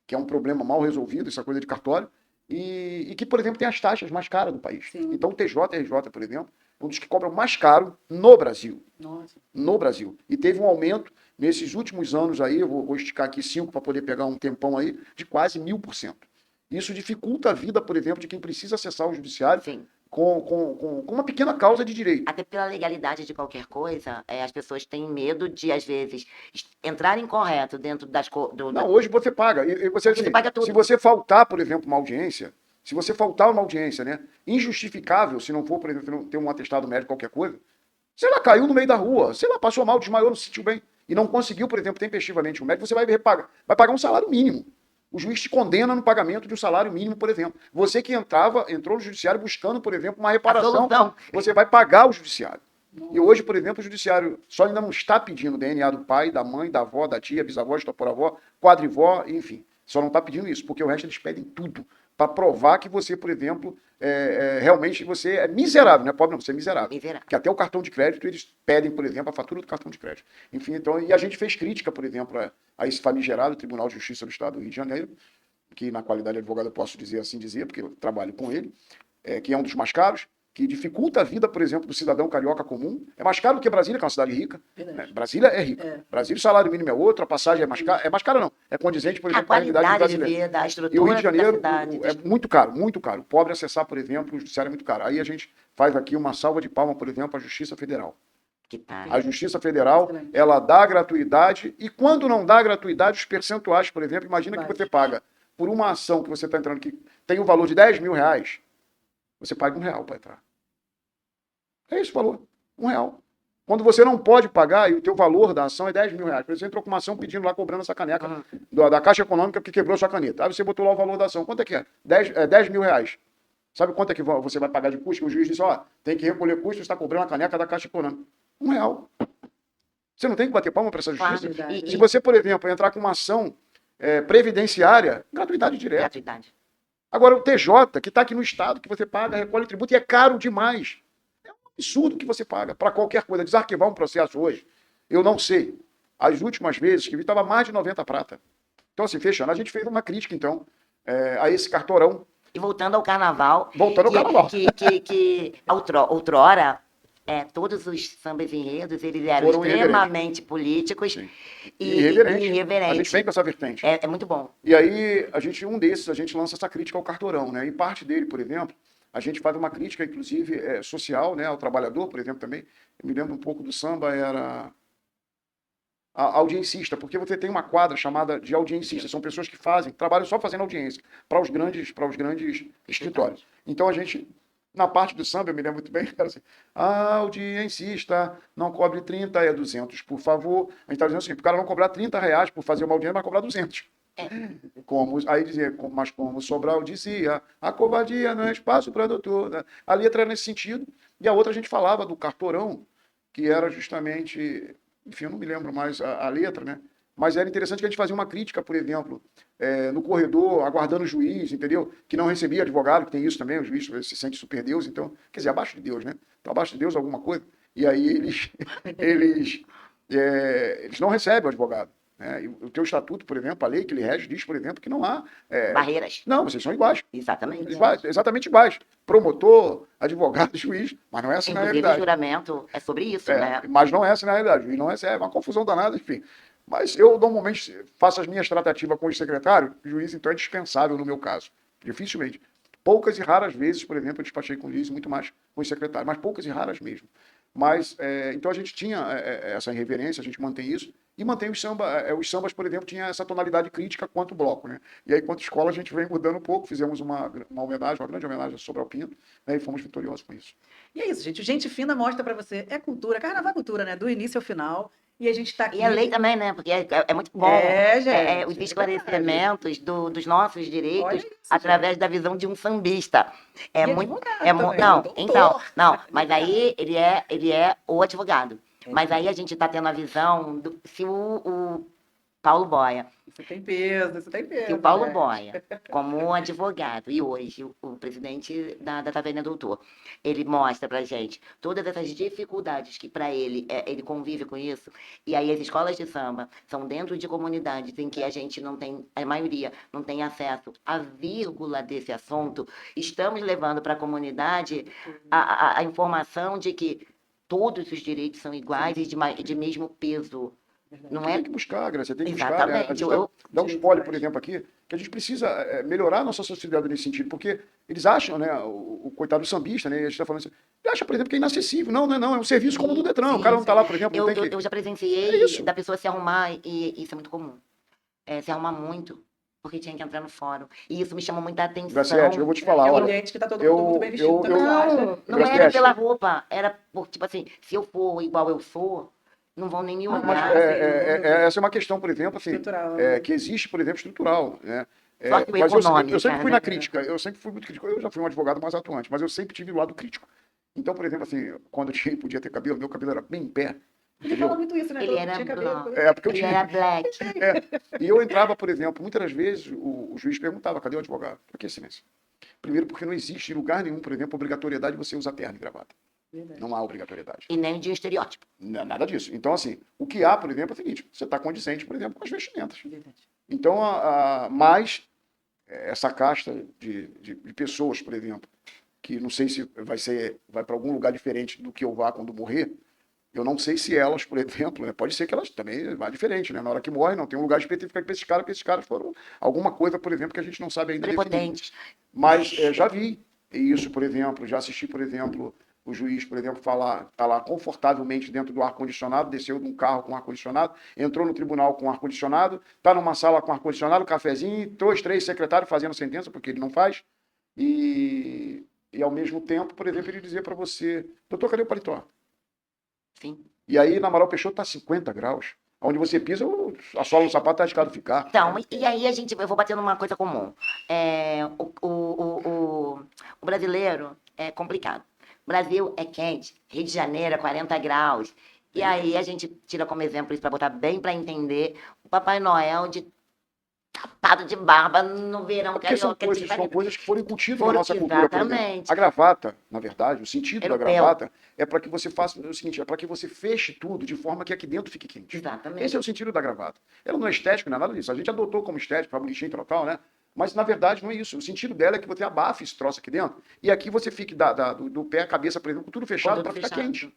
Que é um problema mal resolvido, essa coisa de cartório, e que, por exemplo, tem as taxas mais caras do país. Sim. Então o TJRJ, por exemplo, é um dos que cobram mais caro no Brasil. Nossa. No Brasil. E teve um aumento nesses últimos anos aí, eu vou esticar aqui 5 para poder pegar um tempão aí, de quase 1000%. Isso dificulta a vida, por exemplo, de quem precisa acessar o judiciário Sim. com uma pequena causa de direito. Até pela legalidade de qualquer coisa, as pessoas têm medo de, às vezes, entrar incorreto dentro das Não, hoje você paga. E você, Você paga tudo. se você faltar, por exemplo, uma audiência, se você faltar uma audiência, né, injustificável, se não for, por exemplo, não ter um atestado médico, qualquer coisa, sei lá, caiu no meio da rua, sei lá, passou mal, desmaiou, não se sentiu bem, e não conseguiu, por exemplo, tempestivamente o médico, você vai pagar um salário mínimo. O juiz te condena no pagamento de um salário mínimo, por exemplo. Você que entrou no judiciário buscando, por exemplo, uma reparação, solução. você vai pagar o judiciário. E hoje, por exemplo, o judiciário só ainda não está pedindo DNA do pai, da mãe, da avó, da tia, bisavó, estoporavó, quadrivó, enfim. Só não está pedindo isso, porque o resto eles pedem tudo para provar que você, por exemplo, realmente você é miserável, não é pobre não, você é miserável. Miserável. Porque até o cartão de crédito, eles pedem, por exemplo, a fatura do cartão de crédito. Enfim, então, e a gente fez crítica, por exemplo, a esse famigerado Tribunal de Justiça do Estado do Rio de Janeiro, que na qualidade de advogado eu posso dizer assim, porque eu trabalho com ele, que é um dos mais caros, que dificulta a vida, por exemplo, do cidadão carioca comum. É mais caro do que Brasília, que é uma cidade rica. Né? Brasília é rica. Brasília, o salário mínimo é outro, a passagem é mais cara. É mais cara não, é condizente, por A exemplo, com a realidade qualidade de brasileira. vida, a E o estrutura Rio de Janeiro da cidade. é muito caro, muito caro. O pobre acessar, por exemplo, o judiciário é muito caro. Aí a gente faz aqui uma salva de palmas, por exemplo, à Justiça Federal. Que tá. A Justiça Federal, ela dá gratuidade, e quando não dá gratuidade, os percentuais, por exemplo, imagina que você paga por uma ação que você está entrando que tem o valor de 10 mil reais, você paga R$1 para entrar. É esse o valor, R$1. Quando você não pode pagar e o teu valor da ação é 10 mil reais. Por exemplo, você entrou com uma ação pedindo lá, cobrando essa caneca da Caixa Econômica porque quebrou sua caneta. Aí você botou lá o valor da ação. Quanto é que é? 10 mil reais. Sabe quanto é que você vai pagar de custo? Que o juiz disse, ó, tem que recolher custo, você está cobrando a caneca da Caixa Econômica. R$ 1. Você não tem que bater palma para essa justiça? Claro, Se você, por exemplo, entrar com uma ação previdenciária, gratuidade direta. Gratuidade. Agora, o TJ, que está aqui no estado, que você paga, recolhe tributo, e é caro demais. É um absurdo que você paga para qualquer coisa. Desarquivar um processo hoje, eu não sei. As últimas vezes que vi, estava mais de 90 prata. Então, assim, fechando, a gente fez uma crítica, então, a esse cartorão. E voltando ao carnaval. Voltando ao carnaval. Outrora, todos os sambas enredos, eles eram Foram extremamente políticos Sim. e irreverente. irreverentes. A gente vem com essa vertente. É muito bom. E aí, um desses, a gente lança essa crítica ao cartorão, né? E parte dele, por exemplo, a gente faz uma crítica, inclusive, social, né? Ao trabalhador, por exemplo, também. Eu me lembro um pouco do samba, era audiencista, porque você tem uma quadra chamada de audiencista. São pessoas que trabalham só fazendo audiência para os grandes escritórios. Então, a gente... Na parte do samba, eu me lembro muito bem, era assim, audiencista, não cobre 30, é 200, por favor. A gente estava dizendo assim, o cara não cobrar 30 reais por fazer uma audiência, mas cobrar 200. Aí dizia, mas como Sobral dizia, a covardia não é espaço para doutor. A letra era nesse sentido, e a outra a gente falava do cartorão, que era justamente, enfim, eu não me lembro mais a letra, né? Mas era interessante que a gente fazia uma crítica, por exemplo, no corredor, aguardando o juiz, entendeu? Que não recebia advogado, que tem isso também, o juiz se sente super Deus, então, quer dizer, abaixo de Deus, né? Então, abaixo de Deus alguma coisa. E aí eles não recebem o advogado. Né? E o teu estatuto, por exemplo, a lei que ele rege diz, por exemplo, que não há... Barreiras. Não, vocês são iguais. Exatamente. Exatamente iguais. Promotor, advogado, juiz, mas não é assim na Inclusive, o realidade. juramento é sobre isso, né? Mas não é assim na realidade. O juiz não recebe, é uma confusão danada, enfim. Mas eu, normalmente, faço as minhas tratativas com o secretário, o juiz, então, é dispensável no meu caso. Dificilmente. Poucas e raras vezes, por exemplo, eu despachei com o juiz, muito mais com o secretário, mas poucas e raras mesmo. Mas, então, a gente tinha essa irreverência, a gente mantém isso, e mantém os sambas, por exemplo, tinha essa tonalidade crítica quanto bloco, né? E aí, quanto escola, a gente vem mudando um pouco, fizemos uma homenagem, uma grande homenagem a Sobral Pinto, né? E fomos vitoriosos com isso. E é isso, gente. O Gente Fina mostra pra você. É cultura. Carnaval é cultura, né? Do início ao final. E a gente tá aqui. E a lei também, né? Porque é muito bom. Gente. Os esclarecimentos dos nossos direitos Olha isso, através da visão de um sambista. E advogado também, doutor. Mas aí ele é o advogado. Mas aí a gente está tendo a visão se o Paulo Boia, Isso tem peso, isso tem peso. se o Paulo né? Boia, como advogado, e hoje o presidente da Taverna Doutor, ele mostra pra gente todas essas dificuldades que para ele, ele convive com isso, e aí as escolas de samba são dentro de comunidades em que a gente não tem, a maioria não tem acesso à vírgula desse assunto, estamos levando para a comunidade a informação de que todos os direitos são iguais e de mesmo peso. Não Você é tem que buscar, Graça, você tem que Exatamente. buscar. Né? A gente dá um spoiler, por exemplo, aqui, que a gente precisa melhorar a nossa sociedade nesse sentido, porque eles acham, né, o coitado do sambista, né, a gente está falando assim, ele acha, por exemplo, que é inacessível. Não, é um serviço como o do Detran, o cara não está lá, por exemplo, não tem que... Eu já presenciei É isso. da pessoa se arrumar, e isso é muito comum. Se arrumar muito, porque tinha que entrar no fórum. E isso me chamou muita atenção. Graciete, eu vou te falar, É um olha, ambiente que tá todo mundo muito bem vestido. eu- também, eu acho. Não era Graciete. pela roupa, era por, tipo assim, se eu for igual eu sou, não vão nem me Mas olhar. essa é uma questão, por exemplo, assim, Estrutural. que existe, por exemplo, estrutural, né? Só que o Mas econômico, eu sempre fui né? na crítica, eu sempre fui muito crítico. Eu já fui um advogado mais atuante, mas eu sempre tive o lado crítico. Então, por exemplo, assim, quando eu podia ter cabelo, meu cabelo era bem em pé. Ele fala muito isso, né? Ele Todo era tinha branco. cabelo. Porque eu Ele tinha. era black. E eu entrava, por exemplo, muitas das vezes o juiz perguntava, cadê o advogado? Por que silêncio? Primeiro, porque não existe em lugar nenhum, por exemplo, obrigatoriedade de você usar terno e gravata. Verdade. Não há obrigatoriedade. E nem de um estereótipo. Nada disso. Então, assim, o que há, por exemplo, é o seguinte: você está condizente, por exemplo, com as vestimentas. Verdade. Então, mais essa casta de pessoas, por exemplo, que não sei se vai para algum lugar diferente do que eu vá quando morrer. Eu não sei se elas, por exemplo, né, pode ser que elas também vá diferente, né? Na hora que morre, não tem um lugar específico para esses caras, porque esses cares foram alguma coisa, por exemplo, que a gente não sabe ainda definir. Prepotentes. Mas já vi isso, por exemplo, já assisti, por exemplo, o juiz, por exemplo, tá lá confortavelmente dentro do ar-condicionado, desceu de um carro com ar-condicionado, entrou no tribunal com ar-condicionado, está numa sala com ar-condicionado, cafezinho, 2, 3 secretários fazendo sentença, porque ele não faz, e ao mesmo tempo, por exemplo, ele dizer para você, doutor, cadê o paletó? Sim. E aí na Amaral Peixoto tá 50 graus. Onde você pisa, a sola do sapato tá arriscado ficar. Então, e aí eu vou bater numa coisa comum. O brasileiro é complicado. Brasil é quente, Rio de Janeiro é 40 graus. E aí a gente tira como exemplo isso para botar bem para entender o Papai Noel de tapado de barba no verão Porque são carioca. coisas que foram incutidas na Foram- nossa cultura, por exemplo. exatamente. A gravata, na verdade, o sentido da Europeu. gravata é para que você faça o seguinte, é para que você feche tudo de forma que aqui dentro fique quente. Exatamente. Esse é o sentido da gravata. Ela não é estética, não é nada disso. A gente adotou como estética, para bonitinho e tal, né? Mas, na verdade, não é isso. O sentido dela é que você abafe esse troço aqui dentro e aqui você fique do pé à cabeça, por exemplo, com tudo fechado para ficar quente.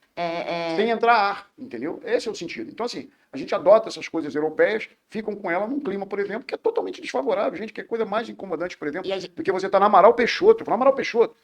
Sem entrar ar, entendeu? Esse é o sentido. Então, assim, a gente adota essas coisas europeias, ficam com ela num clima, por exemplo, que é totalmente desfavorável. Gente, que é coisa mais incomodante, por exemplo, do que você tá na Amaral Peixoto. Na Amaral Peixoto,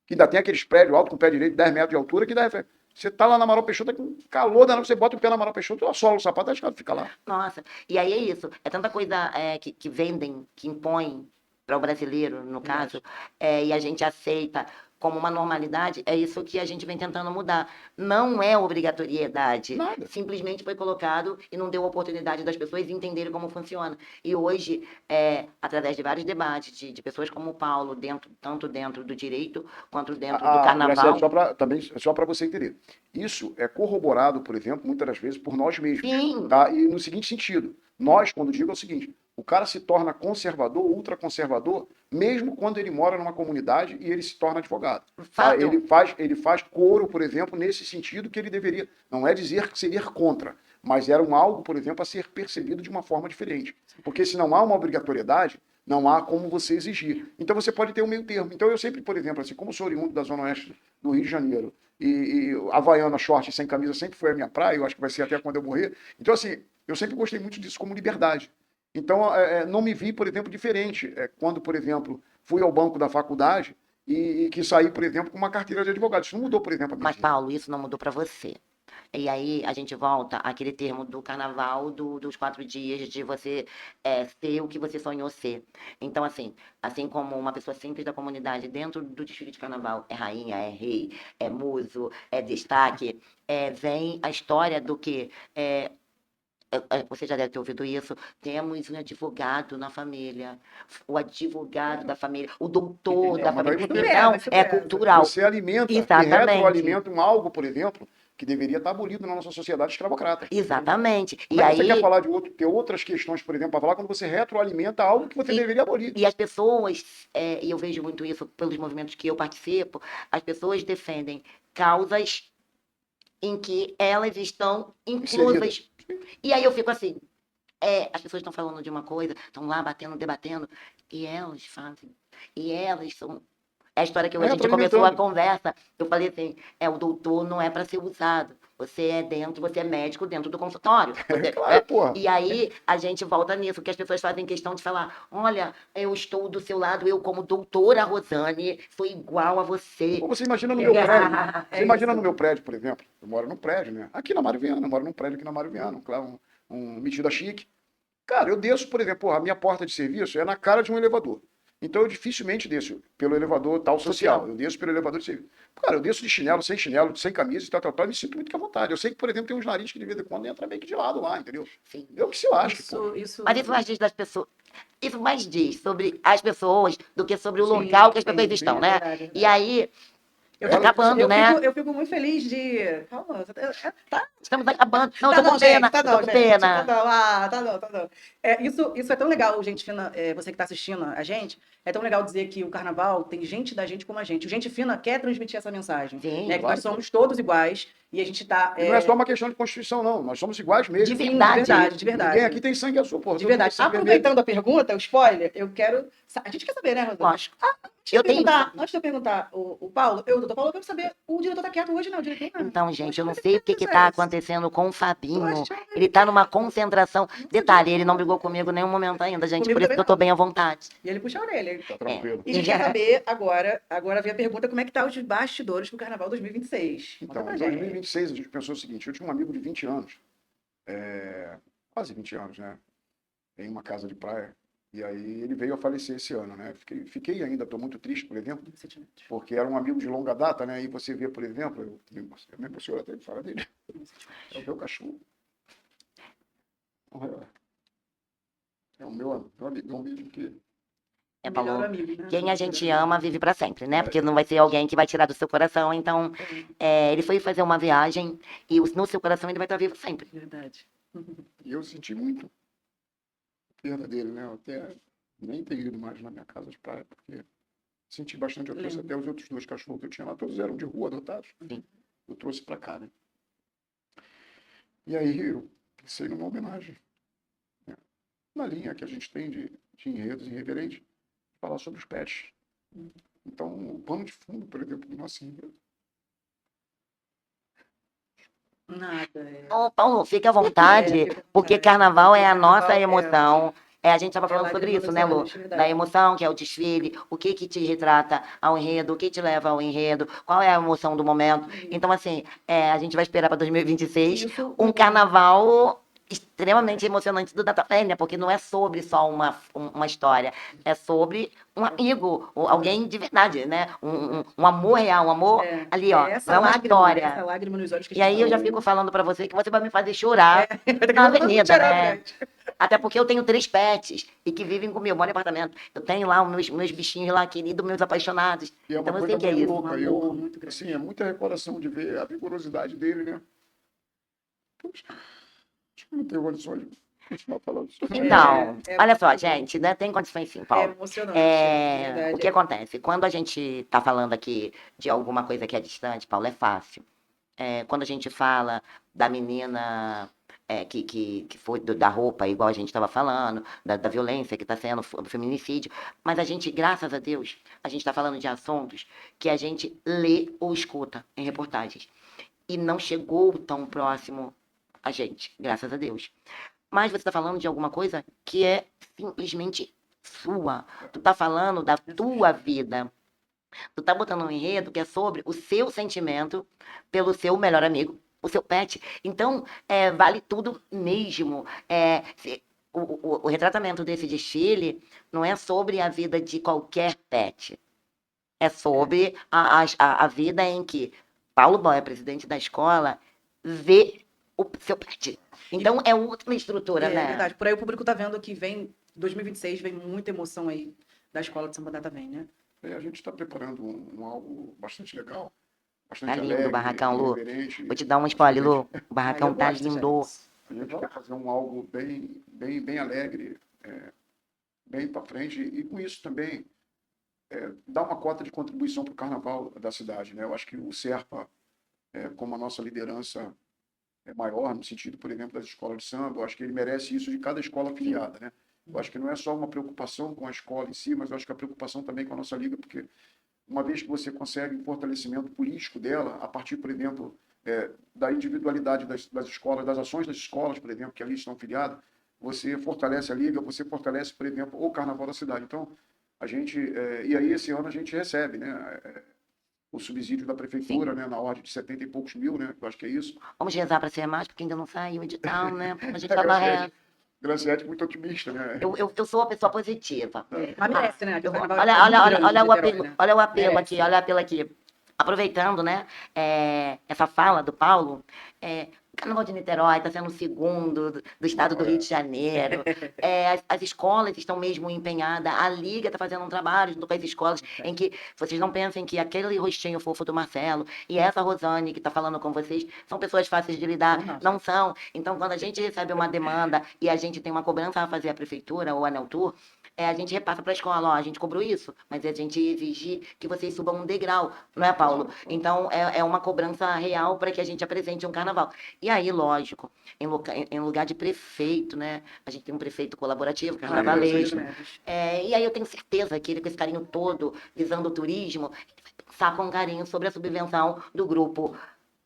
que ainda tem aqueles prédios altos com o pé direito, 10 metros de altura, que dá. Você tá lá na Amaral Peixoto, com calor danado, você bota o pé na Amaral Peixoto, assola o sapato, acho que fica lá. Nossa, e aí é isso. É tanta coisa que vendem, que impõem para o brasileiro, no caso, e a gente aceita como uma normalidade, é isso que a gente vem tentando mudar. Não é obrigatoriedade. Nada. Simplesmente foi colocado e não deu oportunidade das pessoas entenderem como funciona. E hoje, através de vários debates de pessoas como o Paulo, tanto dentro do direito quanto dentro do carnaval. Graciela, só para você entender. Isso é corroborado, por exemplo, muitas das vezes por nós mesmos. Sim. Tá? E no seguinte sentido, nós, quando digo, é o seguinte, o cara se torna conservador, ultraconservador, mesmo quando ele mora numa comunidade e ele se torna advogado. Tá? Ele faz coro, por exemplo, nesse sentido que ele deveria, não é dizer que seria contra, mas era algo, por exemplo, a ser percebido de uma forma diferente. Porque se não há uma obrigatoriedade, não há como você exigir. Então você pode ter um meio termo. Então eu sempre, por exemplo, assim, como sou oriundo da Zona Oeste do Rio de Janeiro, e Havaiana, short sem camisa sempre foi a minha praia, eu acho que vai ser até quando eu morrer. Então, assim, eu sempre gostei muito disso como liberdade. Então, não me vi, por exemplo, diferente. Quando, por exemplo, fui ao banco da faculdade e que saí, por exemplo, com uma carteira de advogado. Isso não mudou, por exemplo, a minha Mas, vida. Paulo, isso não mudou para você. E aí a gente volta àquele termo do carnaval, dos 4 dias, de você ser o que você sonhou ser. Então, assim como uma pessoa simples da comunidade, dentro do desfile de carnaval, é rainha, é rei, é muso, é destaque, vem a história do que você já deve ter ouvido isso, temos um advogado na família, o advogado da família, o doutor da Mas daí família. você- Então, Isso é pesa. cultural. Você alimenta e Exatamente. retroalimenta algo, por exemplo, que deveria estar abolido na nossa sociedade escravocrata. Exatamente. Como E é que você aí, quer falar ter outras questões, por exemplo, para falar quando você retroalimenta algo que você deveria abolir? e as pessoas, e eu vejo muito isso pelos movimentos que eu participo, as pessoas defendem causas em que elas estão inclusas. E aí eu fico assim, as pessoas estão falando de uma coisa, estão lá batendo, debatendo, e elas fazem. E elas são. É a história que a gente começou a conversa. Eu falei assim, o doutor não é para ser usado. Você é médico dentro do consultório. Claro, porra. E aí a gente volta nisso, que as pessoas fazem questão de falar, olha, eu estou do seu lado, eu como doutora Rosane, sou igual a você. Ou você imagina no meu prédio. Você imagina isso. no meu prédio, por exemplo. Eu moro num prédio, né? Aqui na Mário Viana, eu moro num prédio aqui na Mário Viana, claro, um metida chique. Cara, eu desço, por exemplo, a minha porta de serviço é na cara de um elevador. Então eu dificilmente desço pelo elevador tal social. Eu desço pelo elevador de serviço. Cara, eu desço de chinelo, sem camisa e tal, e me sinto muito à vontade. Eu sei que, por exemplo, tem uns narizes que de vez em quando entra meio que de lado lá, entendeu? Sim. Eu que se lasque, pô. Mas isso mais diz das pessoas. Isso mais diz sobre as pessoas do que sobre o Sim, local que as pessoas sim, estão, é né? verdade. E aí, Eu tá acabando, né? eu fico muito feliz de. Calma, tá. Estamos acabando. Não, Tá eu tô não, com pena. gente, tá Eu tô não, com gente. pena. Tá não, tá não, tá não. Isso é tão legal, gente fina, você que tá assistindo a gente, é tão legal dizer que o carnaval tem gente da gente como a gente. O Gente Fina quer transmitir essa mensagem, Sim, né? Que claro nós somos todos iguais e a gente tá. E não é só uma questão de Constituição, não. Nós somos iguais mesmo. De Sim, verdade. de verdade. Ninguém aqui tem sangue azul, porra. De verdade. Sangue Aproveitando a pergunta, o spoiler, eu quero. A gente quer saber, né, Rosana? Lógico. Eu tenho. Antes de eu perguntar o Paulo, doutor Paulo, eu quero saber. O diretor tá quieto hoje, não? O diretor não. Então, gente, eu não Mas sei o que que tá é esse? acontecendo com o Fabinho. Poxa, Ele tá numa concentração. Detalhe, ele não brigou comigo em nenhum momento ainda, gente. Comigo Por isso também que eu tô não. bem à vontade. E ele puxa a orelha. Tá tranquilo. E a gente quer saber agora vem a pergunta, como é que tá os bastidores pro Carnaval 2026? Conta Então, pra em gente. 2026, a gente pensou o seguinte: eu tinha um amigo de 20 anos, quase 20 anos, né? Em uma casa de praia, E aí ele veio a falecer esse ano, né? Fiquei ainda, estou muito triste, por exemplo, Sentimentos. porque era um amigo de longa data, né? E você vê, por exemplo, eu me emociono até de falar dele, é o meu cachorro. É o meu amigão mesmo que... É, Melhor Paulo, amigo, né? quem a Melhor gente amigo. ama vive para sempre, né? É, Porque não vai ser alguém que vai tirar do seu coração. Então, ele foi fazer uma viagem e no seu coração ele vai estar vivo sempre. Verdade. e eu senti muito a perda dele, né? Eu até nem tenho ido mais na minha casa de praia, porque senti bastante. Eu trouxe até os outros 2 cachorros que eu tinha lá, todos eram de rua, adotados. Sim. Eu trouxe para cá, né? E aí eu pensei numa homenagem, né? Na linha que a gente tem de enredos irreverentes, falar sobre os pets. Então, o pano de fundo, por exemplo, do nosso enredo. Nada. Ô, Paulo, fique à vontade, fica à porque vontade. carnaval é a nossa Carnaval emoção. A gente estava é falando sobre lágrima isso, nos né, Lu? olhos, verdade. Da emoção, que é o desfile, o que que te retrata ao enredo, o que te leva ao enredo, qual é a emoção do momento. Então, assim, a gente vai esperar para 2026 Isso, um carnaval extremamente emocionante do Datafé, porque não é sobre só uma história, é sobre um amigo, alguém de verdade, né? Um amor real, um amor ali, ó, não é uma história. essa lágrima nos olhos que a E gente aí eu já fala. fico falando pra você que você vai me fazer chorar Vai ter que na levar todo mundo avenida, chorar, né? gente. Até porque eu tenho 3 pets e que vivem comigo, moro em apartamento. Eu tenho lá os meus bichinhos lá, queridos, meus apaixonados. E é uma Então eu coisa sei que é muito isso. louca. Um amor muito grande. Assim, é muita recordação de ver a vigorosidade dele, né? Puxa, acho que eu não tenho condições de continuar falando isso. Então, É olha só, muito- gente, né? Tem condições sim, É Paulo. emocionante, O verdade. que acontece? Quando a gente está falando aqui de alguma coisa que é distante, Paulo, é fácil. Quando a gente fala da menina que foi da roupa, igual a gente estava falando, da violência que está sendo, do feminicídio, mas a gente, graças a Deus, a gente está falando de assuntos que a gente lê ou escuta em reportagens. E não chegou tão próximo a gente, graças a Deus. Mas você está falando de alguma coisa que é simplesmente sua. Tu tá falando da tua vida. Tu tá botando um enredo que é sobre o seu sentimento pelo seu melhor amigo, o seu pet. Então, vale tudo mesmo. O retratamento desse desfile não é sobre a vida de qualquer pet. É sobre a vida em que Paulo Boia, presidente da escola, vê o seu pet. Então, é outra estrutura, É né? verdade. Por aí o público tá vendo que vem 2026, vem muita emoção aí da escola de Samba Data vem, né? A gente está preparando um algo bastante legal, Tá bastante lindo o alegre, barracão, Lu. irreverente. Vou te dar um Acho que a spoiler, gente, Lu. O barracão eu tá gosto, lindo. gente. a gente quer fazer um algo bem alegre, bem para frente, e com isso também dar uma cota de contribuição para o carnaval da cidade, né? Eu acho que o Serpa, como a nossa liderança é maior, no sentido, por exemplo, das escolas de samba, eu acho que ele merece isso de cada escola afiliada, né? Eu acho que não é só uma preocupação com a escola em si, mas eu acho que a preocupação também com a nossa liga, porque uma vez que você consegue um fortalecimento político dela, a partir, por exemplo, da individualidade das escolas, das ações das escolas, por exemplo, que ali estão filiadas, você fortalece a liga, você fortalece, por exemplo, o carnaval da cidade. Então, a gente, e aí esse ano a gente recebe, né, o subsídio da prefeitura, né, na ordem de 70 e poucos mil, né, eu acho que é isso. Vamos rezar pra ser mais, porque ainda não saiu o edital, né? A gente A tá na reta. Graciete muito otimista, né? Eu sou uma pessoa positiva. Mas merece, né? Que o carnaval Olha, é olha, muito olha, grande olha em o Niterói, apelo, né? olha o apelo Merece. aqui, olha o apelo aqui. Aproveitando, né, essa fala do Paulo, o Carnaval de Niterói está sendo o segundo do estado do Rio de Janeiro. As escolas estão mesmo empenhadas, a Liga está fazendo um trabalho junto com as escolas em que vocês não pensem que aquele rostinho fofo do Marcelo e essa Rosane que está falando com vocês são pessoas fáceis de lidar. Não são. Então, quando a gente recebe uma demanda e a gente tem uma cobrança a fazer à prefeitura ou à Neltur, a gente repassa para a escola, ó, a gente cobrou isso, mas a gente exige que vocês subam um degrau, não é, Paulo? Então, é uma cobrança real para que a gente apresente um carnaval. E aí, lógico, em lugar de prefeito, né? A gente tem um prefeito colaborativo, carnavalesco. E aí eu tenho certeza que ele, com esse carinho todo, visando o turismo, ele vai pensar com carinho sobre a subvenção do grupo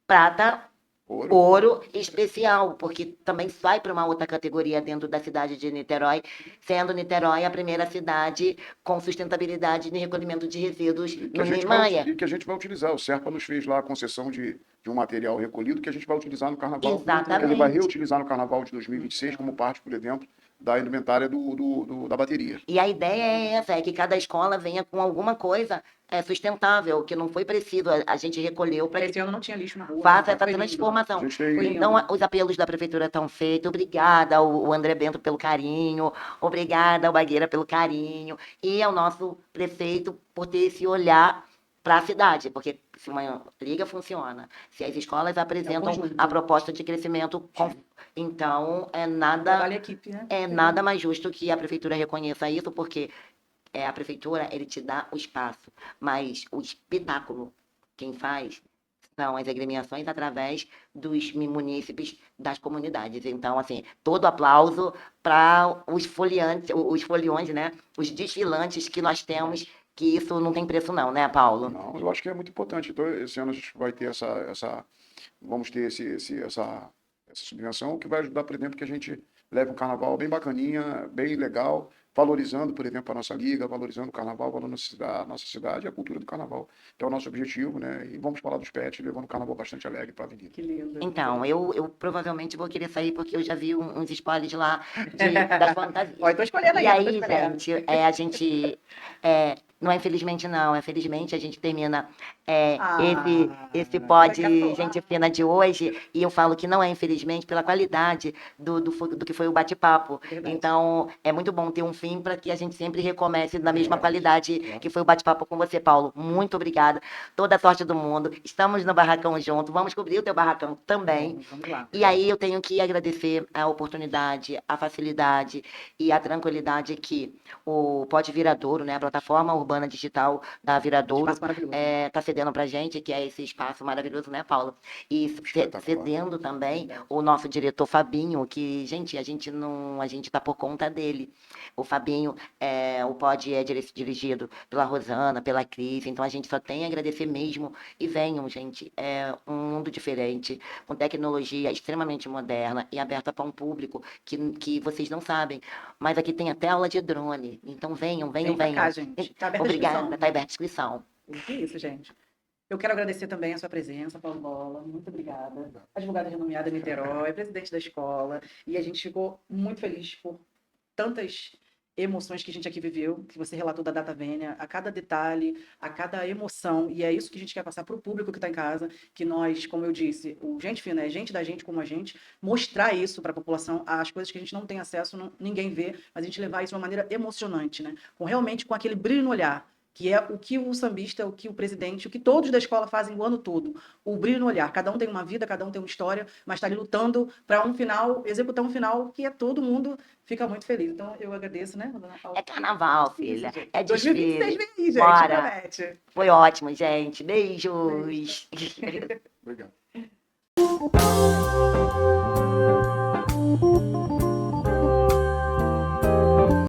Prata, Ouro especial, porque também vai para uma outra categoria dentro da cidade de Niterói, sendo Niterói a primeira cidade com sustentabilidade de recolhimento de resíduos no Niemeyer. E que a gente vai utilizar. O Serpa nos fez lá a concessão de um material recolhido que a gente vai utilizar no carnaval. Exatamente. Que ele vai reutilizar no carnaval de 2026, como parte, por exemplo, da indumentária da bateria. E a ideia é essa, é que cada escola venha com alguma coisa sustentável, que não foi preciso, a gente recolheu para que Esse ano não tinha lixo na rua. faça essa Foi lindo. A transformação. gente tem, Foi Então, lindo. os apelos da prefeitura estão feitos. Obrigada ao André Bento pelo carinho, obrigada ao Bagueira pelo carinho, e ao nosso prefeito por ter esse olhar para a cidade, porque se uma liga funciona, se as escolas apresentam conjunto. a proposta de crescimento, então Trabalho em equipe, né? é nada mais justo que a prefeitura reconheça isso, porque a prefeitura ele te dá o espaço, mas o espetáculo quem faz são as agremiações através dos munícipes das comunidades. Então, assim, todo aplauso para os foliantes, os foliões, né? Os desfilantes que nós temos, que isso não tem preço não, né, Paulo? Não, eu acho que é muito importante. Então, esse ano a gente vai ter vamos ter essa subvenção que vai ajudar, por exemplo, que a gente leve um carnaval bem bacaninha, bem legal, valorizando, por exemplo, a nossa liga, valorizando o carnaval, valorizando a nossa cidade, a cultura do carnaval. Então, é o nosso objetivo, né? E vamos falar dos pets, levando o carnaval bastante alegre para a avenida. Que lindo. Então, eu provavelmente vou querer sair porque eu já vi uns spoilers lá das fantasias. Ó, eu tô escolhendo E aí, aí, tô escolhendo. gente, a gente. Não é infelizmente, não. É felizmente a gente termina esse pod vai ficar Gente Fina de hoje. E eu falo que não é infelizmente pela qualidade do que foi o bate-papo. Verdade. Então, é muito bom ter um fim para que a gente sempre recomece na mesma qualidade que foi o bate-papo com você, Paulo. Muito obrigada. Toda a sorte do mundo. Estamos no barracão junto. Vamos cobrir o teu barracão também. Vamos lá. E aí eu tenho que agradecer a oportunidade, a facilidade e a tranquilidade que o Pod Viradouro, né, a plataforma urbana digital da Viradouro, Espaço maravilhoso. tá cedendo pra gente, que é esse espaço maravilhoso, né, Paulo? E Espetacular. cedendo também o nosso diretor Fabinho, que, gente, a gente tá por conta dele. O Fabinho, o Pod é dirigido pela Rosana, pela Cris, então a gente só tem a agradecer mesmo. E venham, gente, é um mundo diferente, com tecnologia extremamente moderna e aberta para um público que vocês não sabem. Mas aqui tem até aula de drone. Então venham. Vem pra cá, gente. Tá aberta a Obrigada, inscrição. tá aberta a inscrição. Que isso, gente. Eu quero agradecer também a sua presença, Paulo Bola. Muito obrigada. Advogada renomeada em Niterói, presidente da escola. E a gente ficou muito feliz por tantas emoções que a gente aqui viveu, que você relatou da Data Vênia, a cada detalhe, a cada emoção. E é isso que a gente quer passar para o público que está em casa, que nós, como eu disse, o Gente Fina é gente da gente como a gente, mostrar isso para a população, as coisas que a gente não tem acesso, ninguém vê, mas a gente levar isso de uma maneira emocionante, né? Realmente com aquele brilho no olhar, que é o que o sambista, o que o presidente, o que todos da escola fazem o ano todo. O brilho no olhar. Cada um tem uma vida, cada um tem uma história, mas está ali lutando para um final, executar um final que todo mundo fica muito feliz. Então, eu agradeço, né? É carnaval, filha. Isso, É 2026 desfile. vem aí, gente. Bora. Promete. Foi ótimo, gente. Beijos. Obrigado.